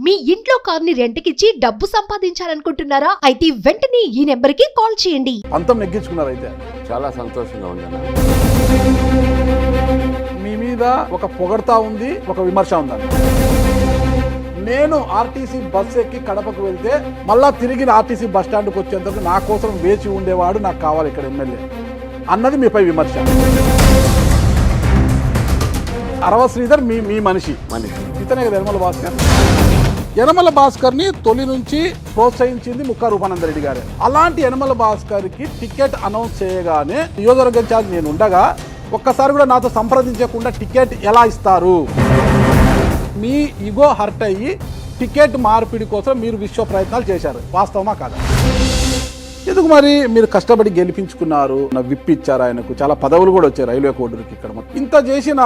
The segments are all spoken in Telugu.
మీ ఇంట్లో కార్ని రెంట్కిచ్చి డబ్బు సంపాదించాలనుకుంటున్నారా? అయితే వెంటనే ఈ నెంబర్కి కాల్ చేయండి. పంతం నెగ్గించుకున్నారు. అయితే చాలా సంతోషంగా ఉందన్న. మీ మీద ఒక పొగడ్తా ఉంది, ఒక విమర్శ ఉందన్న. నేను ఆర్టీసీ బస్ ఎక్కి కడపకు వెళ్తే మళ్ళా తిరిగి ఆర్టీసీ బస్ స్టాండ్కి వచ్చేందుకు నా కోసం వేచి ఉండేవాడు నాకు కావాలి ఇక్కడ ఎమ్మెల్యే అన్నది మీపై విమర్శ. అరవ శ్రీధర్ మీ మనిషి ఇతనే కదా యనమల భాస్కర్ని తొలి నుంచి ప్రోత్సహించింది ముక్కా రూపానందరెడ్డి గారే. అలాంటి యనమల భాస్కర్కి టికెట్ అనౌన్స్ చేయగానే నియోజకవర్గ ఇన్ఛార్జ్ నేను ఉండగా ఒక్కసారి కూడా నాతో సంప్రదించకుండా టికెట్ ఎలా ఇస్తారు? మీ ఇగో హర్ట్ అయ్యి టికెట్ మార్పిడి కోసం మీరు విశ్వ ప్రయత్నాలు చేశారు, వాస్తవమా కాదా? ఎందుకు మరి మీరు కష్టపడి గెలిపించుకున్నారు, విప్ ఇచ్చారు, ఆయనకు చాలా పదవులు కూడా వచ్చాయి రైల్వే కోడూరుకి. ఇక్కడ ఇంత చేసిన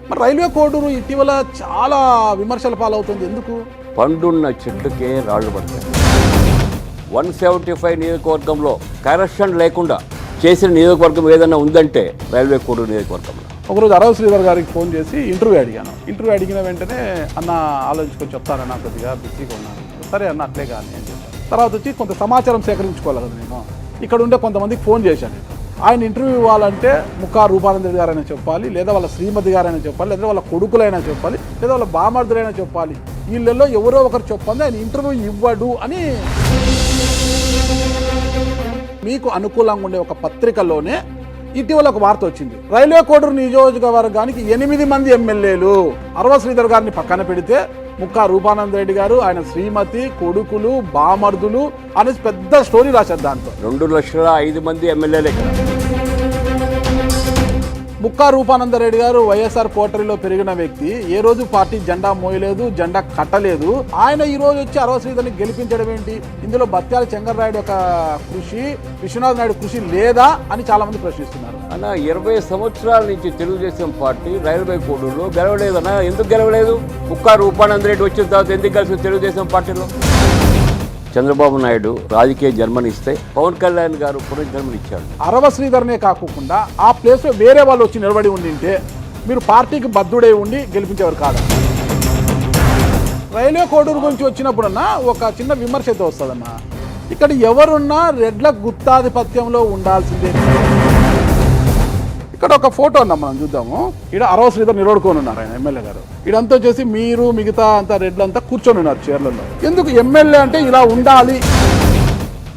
మరి రైల్వే కోడూరు ఇటీవల చాలా విమర్శల పాలవుతుంది. ఎందుకు? పండున్న చెట్టుకే రాళ్లు పడతాయి. 175 నియోజకవర్గంలో కరప్షన్ లేకుండా చేసిన నియోజకవర్గం ఏదైనా ఉందంటే రైల్వే కోడూరు నియోజకవర్గంలో. ఒకరోజు అరవ శ్రీధర్ గారికి ఫోన్ చేసి ఇంటర్వ్యూ అడిగాను. ఇంటర్వ్యూ అడిగిన వెంటనే అన్న ఆలోచించుకొని చెప్తానన్నా, కొద్దిగా బిజీగా ఉన్నాను. సరే అన్న అట్లే కానీ అని చెప్పాను. తర్వాత వచ్చి కొంత సమాచారం సేకరించుకోవాలి కదా నేను. ఇక్కడ ఉండే కొంతమందికి ఫోన్ చేశాను. ఆయన ఇంటర్వ్యూ ఇవ్వాలంటే ముక్కా రూపానందరెడ్డి గారైనా చెప్పాలి, లేదా వాళ్ళ శ్రీమతి గారైనా చెప్పాలి, లేదా వాళ్ళ కొడుకులైనా చెప్పాలి, లేదా వాళ్ళ బామర్దులైనా చెప్పాలి. వీళ్ళల్లో ఎవరో ఒకరు చెప్పండి ఆయన ఇంటర్వ్యూ ఇవ్వడు అని. మీకు అనుకూలంగా ఉండే ఒక పత్రికలోనే ఇటీవల ఒక వార్త వచ్చింది. రైల్వే కోడూరు నియోజకవర్గానికి 8 మంది ఎమ్మెల్యేలు. అరవ శ్రీధర్ గారిని పక్కన పెడితే ముక్కా రూపానందరెడ్డి గారు, ఆయన శ్రీమతి, కొడుకులు, బామర్దులు అనేసి పెద్ద స్టోరీ రాశారు. దాంట్లో 2,05,000 మంది ఎమ్మెల్యేలే. ముక్కా రూపానందరెడ్డి గారు వైఎస్ఆర్ కోటరీలో పెరిగిన వ్యక్తి. ఏ రోజు పార్టీ జెండా మోయలేదు, జెండా కట్టలేదు. ఆయన ఈ రోజు వచ్చి అరవ శ్రీధర్ని గెలిపించడం ఏంటి? ఇందులో బత్యాల చెంగర్రాయుడు యొక్క కృషి, విశ్వనాథ్ నాయుడు కృషి లేదా అని చాలా మంది ప్రశ్నిస్తున్నారు. అన్న 20 సంవత్సరాల నుంచి తెలుగుదేశం పార్టీ రైల్వే కోడూరులో గెలవలేదన్నా. ఎందుకు గెలవలేదు? ముక్కా రూపానందరెడ్డి వచ్చిన తర్వాత ఎందుకు కలిసి తెలుగుదేశం పార్టీలో? చంద్రబాబు నాయుడు రాజకీయ జన్మనిస్తే పవన్ కళ్యాణ్ గారు పునర్జన్మనిచ్చాడు. అరవ శ్రీధర్నే కాకుండా ఆ ప్లేస్ లో వేరే వాళ్ళు వచ్చి నిలబడి ఉండింటే మీరు పార్టీకి బద్దుడై ఉండి గెలిపించేవారు కాదు. రైల్వే కోడూరు గురించి వచ్చినప్పుడన్నా ఒక చిన్న విమర్శ అయితే వస్తుందన్నా. ఇక్కడ ఎవరున్నా రెడ్ల గుత్తాధిపత్యంలో ఉండాల్సిందే. ఇక్కడ ఒక ఫోటో అన్నా మనం చూద్దాము. ఇక్కడ అరవ శ్రీధర్ నిలబడుకొని ఉన్నారు, ఆయన ఎమ్మెల్యే గారు. ఇదంతా వచ్చేసి మీరు మిగతా అంతా రెడ్లంతా కూర్చొని ఉన్నారు చైర్లలో. ఎందుకు ఎమ్మెల్యే అంటే ఇలా ఉండాలి?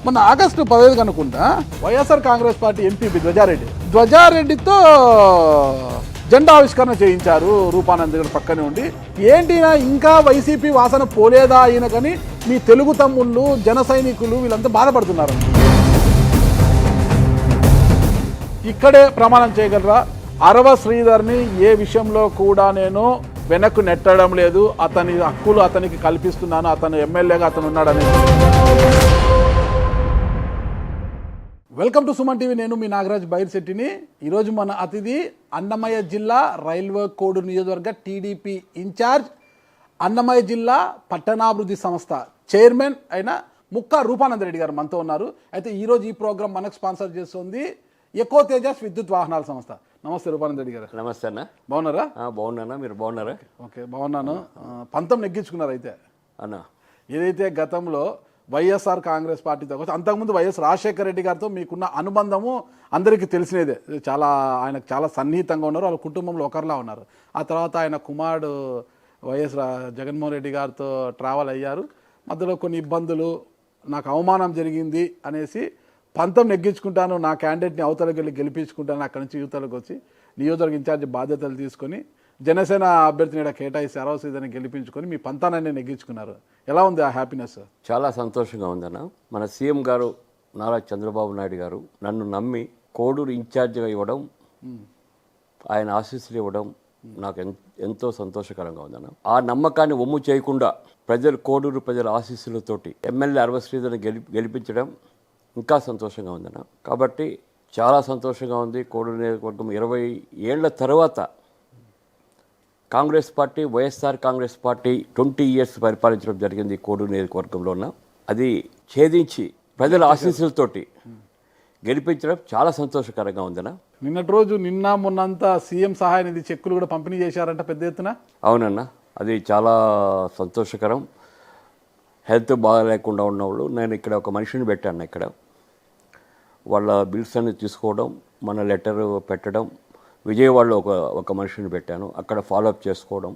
మొన్న ఆగస్టు 15 అనుకుంటా వైఎస్ఆర్ కాంగ్రెస్ పార్టీ ఎంపీ ధ్వజారెడ్డితో జెండా ఆవిష్కరణ చేయించారు రూపానంద్ గారు పక్కనే ఉండి. ఏంటి ఇంకా వైసీపీ వాసన పోలేదా అయినా కానీ మీ తెలుగు తమ్ముళ్ళు, జన సైనికులు వీళ్ళంతా బాధపడుతున్నారు. ఇక్కడే ప్రమాణం చేయగలరా? అరవ శ్రీధర్ని ఏ విషయంలో కూడా నేను వెనక్కు నెట్టడం లేదు, అతని హక్కులు అతనికి కల్పిస్తున్నాను, అతను ఎమ్మెల్యేగా అతను ఉన్నాడని. Welcome to Suman TV. నేను మీ నాగరాజ్ బైర్శెట్టిని. ఈరోజు మన అతిథి అన్నమయ్య జిల్లా రైల్వే కోడూరు నియోజకవర్గ టీడీపీ ఇన్ఛార్జ్, అన్నమయ్య జిల్లా పట్టణాభివృద్ధి సంస్థ చైర్మన్ అయిన ముక్కా రూపానందరెడ్డి గారు మనతో ఉన్నారు. అయితే ఈరోజు ఈ ప్రోగ్రాం మనకు స్పాన్సర్ చేస్తుంది ఎకో తేజస్ విద్యుత్ వాహనాల సంస్థ. నమస్తే రూపానందరెడ్డి గారు. నమస్తే అన్న. బాగున్నారా? బాగున్నానా, మీరు బాగున్నారా? ఓకే, బాగున్నాను. పంతం నెగ్గించుకున్నారు అయితే అన్న. ఏదైతే గతంలో వైఎస్ఆర్ కాంగ్రెస్ పార్టీతో అంతకుముందు వైఎస్ రాజశేఖర రెడ్డి గారితో మీకున్న అనుబంధము అందరికీ తెలిసినదే. ఆయనకు చాలా సన్నిహితంగా ఉన్నారు, వాళ్ళ కుటుంబంలో ఒకరిలా ఉన్నారు. ఆ తర్వాత ఆయన కుమారుడు వైఎస్ జగన్మోహన్ రెడ్డి గారితో ట్రావెల్ అయ్యారు. మధ్యలో కొన్ని ఇబ్బందులు, నాకు అవమానం జరిగింది అనేసి పంతం నెగ్గించుకుంటాను, నా క్యాండిడేట్ని అవతలకి వెళ్ళి గెలిపించుకుంటాను, అక్కడి నుంచి యువతలకు వచ్చి నియోజకవర్గ ఇన్ఛార్జి బాధ్యతలు తీసుకొని జనసేన అభ్యర్థిని కేటాయిసి అరవ శ్రీధర్ని గెలిపించుకొని మీ పంతాన్ని నెగ్గించుకున్నారు. ఎలా ఉంది ఆ హ్యాపీనెస్? చాలా సంతోషంగా ఉందన్న. మన సీఎం గారు నారా చంద్రబాబు నాయుడు గారు నన్ను నమ్మి కోడూరు ఇన్ఛార్జిగా ఇవ్వడం, ఆయన ఆశీస్సులు ఇవ్వడం నాకు ఎంతో సంతోషకరంగా ఉందన్న. ఆ నమ్మకాన్ని ఒమ్ము చేయకుండా కోడూరు ప్రజల ఆశీస్సులతోటి ఎమ్మెల్యే అరవ శ్రీధర్ని గెలిపించడం ఇంకా సంతోషంగా ఉందన్న. కాబట్టి చాలా సంతోషంగా ఉంది. కోడూరు నియోజకవర్గం 20 ఏళ్ల తర్వాత Congress party, YSR Congress party 20 years పరిపాలించడం జరిగింది కోడూరు నియోజకవర్గంలో. అది ఛేదించి ప్రజల ఆశీస్సులతోటి గెలిపించడం చాలా సంతోషకరంగా ఉందన్న. నిన్నటి రోజు మొన్నంతా సీఎం సహాయ నిధి చెక్కులు కూడా పంపిణీ చేశారంట పెద్ద ఎత్తున. అవునన్న, అది చాలా సంతోషకరం. హెల్త్ బాగాలేకుండా ఉన్నవాళ్ళు నేను ఇక్కడ ఒక మనిషిని పెట్టాను ఇక్కడ. వాళ్ళ బిల్స్ అన్ని తీసుకోవడం, మన లెటర్ పెట్టడం, విజయవాడలో ఒక మనిషిని పెట్టాను, అక్కడ ఫాలోఅప్ చేసుకోవడం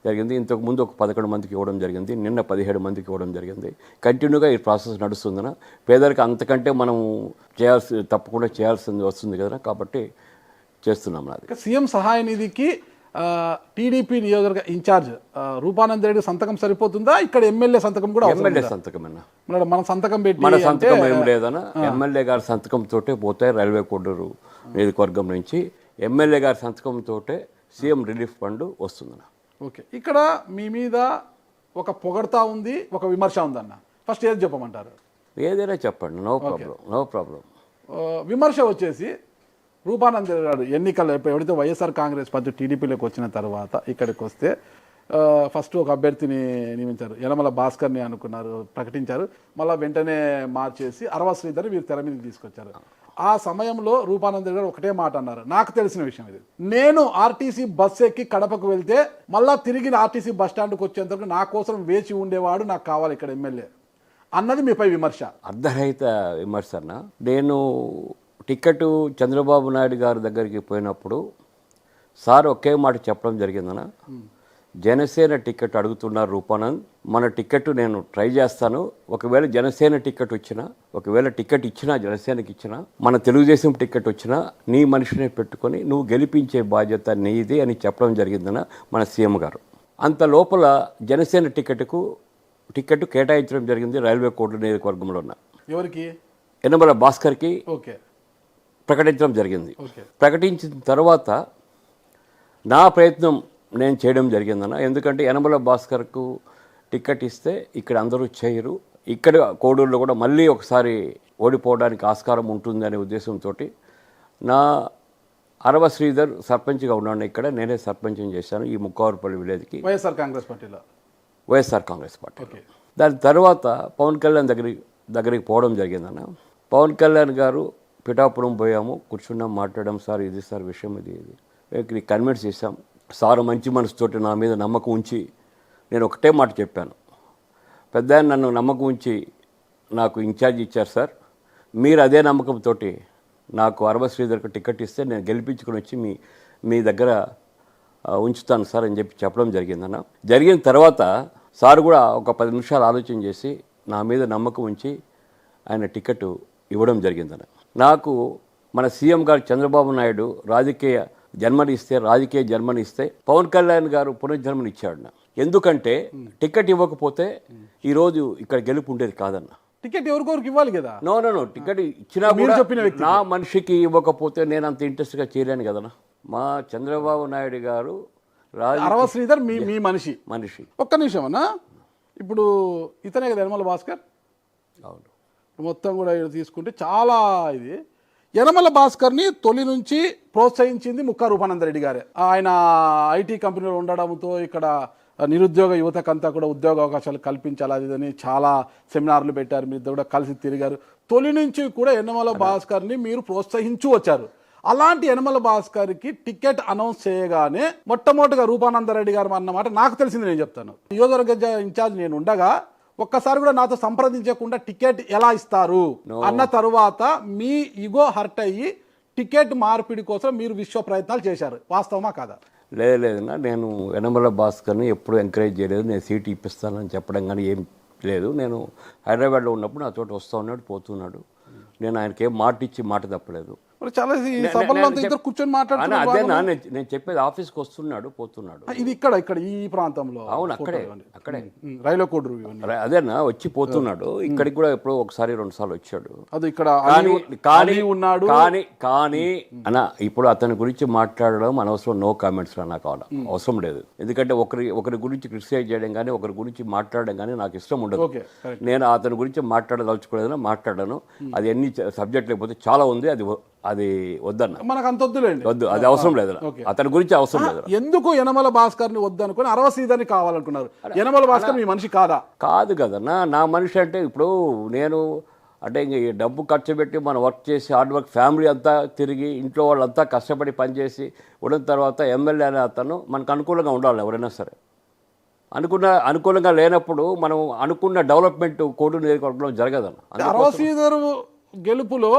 జరిగింది. ఇంతకుముందు ఒక 11 మందికి ఇవ్వడం జరిగింది, నిన్న 17 మందికి ఇవ్వడం జరిగింది. కంటిన్యూగా ఈ ప్రాసెస్ నడుస్తుందన. పేదలకు అంతకంటే మనం తప్పకుండా చేయాల్సింది వస్తుంది కదా, కాబట్టి చేస్తున్నాం. నాది సీఎం సహాయ నిధికి టీడీపీ నియోజకవర్గ ఇన్ఛార్జ్ రూపానంద్ రెడ్డి సంతకం సరిపోతుందా? ఇక్కడ ఎమ్మెల్యే సంతకం కూడా ఎమ్మెల్యే సంతకమేనా? మన సంతకం పెట్టి మన సంతకం ఏం లేదన్నా, ఎమ్మెల్యే గారి సంతకంతో పోతాయి. రైల్వే కోడూరు నియోజకవర్గం నుంచి ఎమ్మెల్యే గారి సంతకంతో సీఎం రిలీఫ్ ఫండ్ వస్తుందన్న. ఓకే, ఇక్కడ మీ మీద ఒక పొగడతా ఉంది, ఒక విమర్శ ఉందన్న. ఫస్ట్ ఏది చెప్పమంటారు? ఏదైనా చెప్పండి, నో ప్రాబ్లం, నో ప్రాబ్లం. విమర్శ వచ్చేసి రూపానంద్ గారు ఎన్నికల్లో ఎవరైతే వైఎస్ఆర్ కాంగ్రెస్ పార్టీ టీడీపీలోకి వచ్చిన తర్వాత ఇక్కడికి వస్తే ఫస్ట్ ఒక అభ్యర్థిని నియమించారు, యనమల భాస్కర్ని అనుకున్నారు, ప్రకటించారు. మళ్ళీ వెంటనే మార్చేసి అరవ శ్రీధర్ వీరు తెర మీదకి తీసుకొచ్చారు. ఆ సమయంలో రూపానంద్ గారు ఒకటే మాట అన్నారు, నాకు తెలిసిన విషయం ఇది, నేను ఆర్టీసీ బస్ ఎక్కి కడపకు వెళ్తే మళ్ళీ తిరిగి ఆర్టీసీ బస్ స్టాండ్కి వచ్చేంతవరకు నా కోసం వేచి ఉండేవాడు నాకు కావాలి ఇక్కడ ఎమ్మెల్యే అన్నది మీపై విమర్శ. అర్ధరహిత విమర్శ అన్న. నేను టికెట్ చంద్రబాబు నాయుడు గారి దగ్గరికి పోయినప్పుడు సార్ ఒకే మాట చెప్పడం జరిగిందన్న, జనసేన టికెట్ అడుగుతున్నారు రూపానంద్, మన టికెట్ నేను ట్రై చేస్తాను, ఒకవేళ జనసేన టికెట్ వచ్చినా, ఒకవేళ టికెట్ ఇచ్చినా జనసేనకి ఇచ్చినా, మన తెలుగుదేశం టికెట్ వచ్చినా నీ మనిషిని పెట్టుకొని నువ్వు గెలిపించే బాధ్యత నీది అని చెప్పడం జరిగిందన్న మన సీఎం గారు. అంత లోపల జనసేన టికెట్ కేటాయించడం జరిగింది రైల్వే కోడూరు నియోజకవర్గంలో ఉన్న ఎవరికి, యనమల భాస్కర్కి ఓకే ప్రకటించడం జరిగింది. ప్రకటించిన తర్వాత నా ప్రయత్నం నేను చేయడం జరిగిందన్న. ఎందుకంటే యనమల భాస్కర్కు టికెట్ ఇస్తే ఇక్కడ అందరూ చేయరు, ఇక్కడ కోడూరులో కూడా మళ్ళీ ఒకసారి ఓడిపోవడానికి ఆస్కారం ఉంటుంది అనే ఉద్దేశంతో నా అరవ శ్రీధర్ సర్పంచ్గా ఉన్నాను ఇక్కడ, నేనే సర్పంచం చేశాను ఈ ముక్కావరపల్లి విలేజ్కి, వైఎస్ఆర్ కాంగ్రెస్ పార్టీలో, వైఎస్ఆర్ కాంగ్రెస్ పార్టీ. దాని తర్వాత పవన్ కళ్యాణ్ దగ్గరికి పోవడం జరిగిందన్న. పవన్ కళ్యాణ్ గారు పిఠాపురం పోయాము, కూర్చున్నాం, మాట్లాడాం, సార్ ఇది సార్ విషయం ఇది కన్విన్స్ చేశాం. సార్ మంచి మనసుతోటి నా మీద నమ్మకం ఉంచి, నేను ఒకటే మాట చెప్పాను, పెద్ద నన్ను నమ్మకం ఉంచి నాకు ఇన్ఛార్జ్ ఇచ్చారు సార్, మీరు అదే నమ్మకంతో నాకు అరవ శ్రీధర్కి టికెట్ ఇస్తే నేను గెలిపించుకుని వచ్చి మీ దగ్గర ఉంచుతాను సార్ అని చెప్పడం జరిగిందన్న. జరిగిన తర్వాత సార్ కూడా ఒక 10 నిమిషాలు ఆలోచన చేసి నా మీద నమ్మకం ఉంచి ఆయన టికెట్ ఇవ్వడం జరిగిందన్న. నాకు మన సీఎం గారు చంద్రబాబు నాయుడు రాజకీయ జన్మనిస్తే పవన్ కళ్యాణ్ గారు పునర్జన్మనిచ్చాడు. ఎందుకంటే టికెట్ ఇవ్వకపోతే ఈరోజు ఇక్కడ గెలుపు ఉండేది కాదన్న. టికెట్ ఎవరికొరికి ఇవ్వాలి కదా. నో టికెట్ ఇచ్చినా కూడా నా మనిషికి ఇవ్వకపోతే నేను అంత ఇంట్రెస్ట్గా చేరాను కదన్నా. మా చంద్రబాబు నాయుడు గారు అరవ శ్రీధర్ మీ మనిషి. ఒక్క నిమిషం అన్న, ఇప్పుడు ఇతనే కదా యనమల భాస్కర్. అవును, మొత్తం కూడా తీసుకుంటే చాలా ఇది. యనమల భాస్కర్ని తొలి నుంచి ప్రోత్సహించింది ముక్కా రూపానంద రెడ్డి గారే. ఆయన ఐటీ కంపెనీలో ఉండడంతో ఇక్కడ నిరుద్యోగ యువతకంతా కూడా ఉద్యోగ అవకాశాలు కల్పించాలి అది అని చాలా సెమినార్లు పెట్టారు, మీరు కూడా కలిసి తిరిగారు. తొలి నుంచి కూడా యనమల భాస్కర్ని మీరు ప్రోత్సహించు వచ్చారు. అలాంటి యనమల భాస్కర్కి టికెట్ అనౌన్స్ చేయగానే మొట్టమొదటిగా రూపానందరెడ్డి గారు అన్నమాట నాకు తెలిసింది, నేను చెప్తాను. నియోజకవర్గ ఇన్ఛార్జ్ నేను ఉండగా ఒక్కసారి కూడా నాతో సంప్రదించకుండా టికెట్ ఎలా ఇస్తారు అన్న తరువాత మీ ఇగో హర్ట్ అయ్యి టికెట్ మార్పిడి కోసం మీరు విశ్వ ప్రయత్నాలు చేశారు, వాస్తవమా కాదా? లేదన్నా, నేను యనమల భాస్కర్ని ఎప్పుడు ఎంకరేజ్ చేయలేదు. నేను సీట్ ఇప్పిస్తానని చెప్పడం కానీ ఏం లేదు. నేను హైదరాబాద్లో ఉన్నప్పుడు నా తోటి వస్తూ ఉన్నాడు, పోతున్నాడు. నేను ఆయనకి ఏం మాట ఇచ్చి మాట తప్పలేదు. చాలా సభల్లో ఇద్దరు కూర్చొని మాట్లాడుతున్నారు. అదేనా నేను చెప్పేది, ఆఫీస్కి వస్తున్నాడు, పోతున్నాడు. ఇది ఇక్కడ ఈ ప్రాంతంలో. అవును, అక్కడే రైల్వే కోడూరు. అదేనా వచ్చి పోతున్నాడు. ఇక్కడికి కూడా ఎప్పుడో ఒకసారి 2 సార్లు వచ్చాడు. అది ఇక్కడ ఉన్నాడు. కానీ అన్న ఇప్పుడు అతని గురించి మాట్లాడడం అనవసరం. నో కామెంట్స్ నాకు అవసరం లేదు. ఎందుకంటే ఒకరి గురించి క్రిటిసైజ్ చేయడం కానీ ఒకరి గురించి మాట్లాడడం కానీ నాకు ఇష్టం ఉండదు. నేను అతని గురించి మాట్లాడదలుచుకోలేదని మాట్లాడాను. అది ఎన్ని సబ్జెక్ట్ లేకపోతే చాలా ఉంది, అది వద్దన్న, మనకు అంత వద్దు, అది అవసరం లేదు. అతని గురించి అవసరం లేదు. ఎందుకు యనమల భాస్కర్ని వద్దనుకుని అరవ శ్రీధర్ని కావాలనుకున్నారు? యనమల భాస్కర్ మీ మనిషి కాదు కదన్నా. నా మనిషి అంటే ఇప్పుడు నేను అంటే ఇంక డబ్బు ఖర్చు పెట్టి మనం వర్క్ చేసి హార్డ్ వర్క్ ఫ్యామిలీ అంతా తిరిగి ఇంట్లో వాళ్ళంతా కష్టపడి పనిచేసి ఉన్న తర్వాత ఎమ్మెల్యే అనే అతను మనకు అనుకూలంగా ఉండాలి ఎవరైనా సరే. అనుకూలంగా లేనప్పుడు మనం అనుకున్న డెవలప్మెంట్ కోడూరు నియోజకవర్గంలో జరగదన్న. అరవ శ్రీధర్ గెలుపులో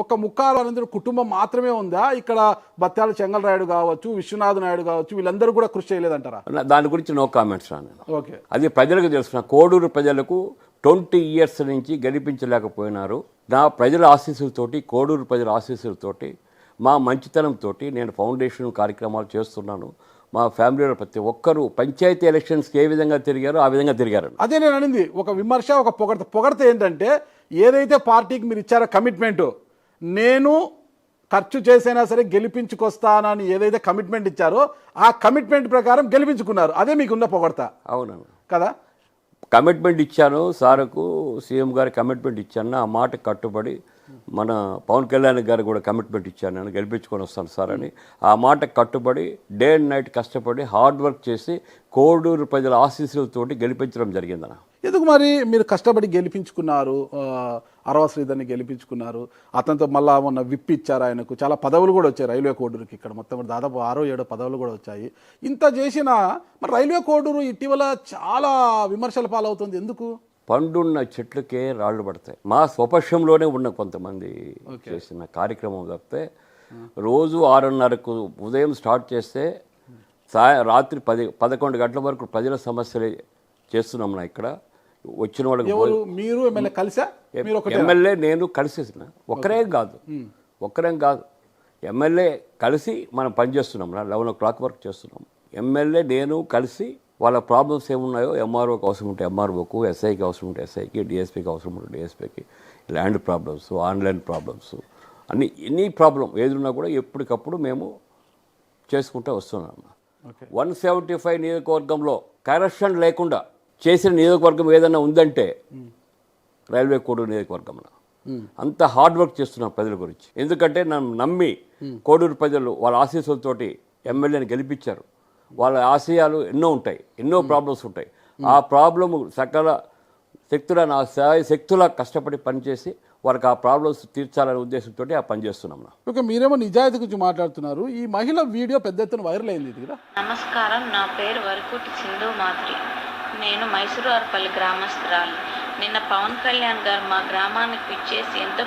ఒక ముక్కారు అనంతరం కుటుంబం మాత్రమే ఉందా? ఇక్కడ బత్యాల చెంగల్రాయుడు కావచ్చు, విశ్వనాథ్ నాయుడు కావచ్చు, వీళ్ళందరూ కూడా కృషి చేయలేదంటారా? దాని గురించి నో కామెంట్స్ రాను. ఓకే, అది ప్రజలకు తెలుసుకున్న కోడూరు ప్రజలకు 20 years నుంచి గెలిపించలేకపోయినారు. నా ప్రజల ఆశీస్సులతోటి, కోడూరు ప్రజల ఆశీస్సులతోటి, మా మంచితనంతో నేను ఫౌండేషన్ కార్యక్రమాలు చేస్తున్నాను. మా ఫ్యామిలీలో ప్రతి ఒక్కరూ పంచాయతీ ఎలక్షన్స్కి ఏ విధంగా తిరిగారో ఆ విధంగా తిరిగారు. అదే నేను అనింది, ఒక విమర్శ, ఒక పొగడత ఏంటంటే ఏదైతే పార్టీకి మీరు ఇచ్చారో కమిట్మెంట్, నేను ఖర్చు చేసైనా సరే గెలిపించుకొస్తానని ఏదైతే కమిట్మెంట్ ఇచ్చారో ఆ కమిట్మెంట్ ప్రకారం గెలిపించుకున్నారు. అదే మీకున్న పొగడత. అవునవును కదా, కమిట్మెంట్ ఇచ్చాను సార్కు, సీఎం గారి కమిట్మెంట్ ఇచ్చాను. ఆ మాట కట్టుబడి మన పవన్ కళ్యాణ్ గారు కూడా కమిట్మెంట్ ఇచ్చాను, నేను గెలిపించుకొని వస్తాను సార్ అని. ఆ మాట కట్టుబడి డే అండ్ నైట్ కష్టపడి హార్డ్ వర్క్ చేసి కోడూరు ప్రజల ఆశీస్సులతోటి గెలిపించడం జరిగిందన్న. ఎందుకు మరి మీరు కష్టపడి గెలిపించుకున్నారు, అరవ శ్రీధర్ని గెలిపించుకున్నారు, అతనితో మళ్ళా మొన్న విప్ ఇచ్చారు, ఆయనకు చాలా పదవులు కూడా వచ్చాయి రైల్వే కోడూరుకి. ఇక్కడ మొత్తం దాదాపు 6-7 పదవులు కూడా వచ్చాయి. ఇంత చేసిన మరి రైల్వే కోడూరు ఇటీవల చాలా విమర్శల పాలవుతుంది. ఎందుకు? పండున్న చెట్లకే రాళ్ళు పడతాయి. మా స్వపక్షంలోనే ఉన్న కొంతమంది చేసిన కార్యక్రమం తప్పితే రోజు 6:30కు ఉదయం స్టార్ట్ చేస్తే రాత్రి 10-11 గంటల వరకు ప్రజల సమస్యలే చేస్తున్నాం. నా ఇక్కడ వచ్చిన వాళ్ళకి మీరు ఎమ్మెల్యే కలిసా? ఎమ్మెల్యే నేను కలిసేసిన ఒక్కరేం కాదు, ఎమ్మెల్యే కలిసి మనం పనిచేస్తున్నాం. 11 o'clock వరకు చేస్తున్నాం. ఎమ్మెల్యే నేను కలిసి వాళ్ళ ప్రాబ్లమ్స్ ఏమున్నాయో ఎంఆర్ఓకి అవసరం ఉంటే ఎంఆర్ఓకు, ఎస్ఐకి అవసరం ఉంటే ఎస్ఐకి, డిఎస్పీకి అవసరం ఉంటే డిఎస్పీకి, land problems, online problems, any problem ఏది ఉన్నా కూడా ఎప్పటికప్పుడు మేము చేసుకుంటూ వస్తున్నాం. 175 నియోజకవర్గంలో కరప్షన్ లేకుండా చేసిన నియోజకవర్గం ఏదైనా ఉందంటే రైల్వే కోడూరు నియోజకవర్గంలో. అంత హార్డ్ వర్క్ చేస్తున్నాం ప్రజల గురించి. ఎందుకంటే నన్ను నమ్మి కోడూరు ప్రజలు వాళ్ళ ఆశీస్సులతోటి ఎమ్మెల్యేని గెలిపించారు. వాళ్ళ ఆశయాలు ఎన్నో ఉంటాయి, ఎన్నో ప్రాబ్లమ్స్ ఉంటాయి. ఆ ప్రాబ్లము సకల నా శక్తుల కష్టపడి పనిచేసి వారికి ఆ ప్రాబ్లమ్స్ తీర్చాలనే ఉద్దేశంతో ఆ పని చేస్తున్నాం. ఓకే, మీరేమో నిజాయితీ గురించి మాట్లాడుతున్నారు. ఈ మహిళ వీడియో పెద్ద ఎత్తున వైరల్ అయింది కదా. నమస్కారం, నా పేరు వరకుటి సింధు మాధురి. నేను మైసూరు అర్పల్లి గ్రామస్తురాలు. నిన్న పవన్ కళ్యాణ్ గారు మా గ్రామానికి పిచ్చేసి ఎంతో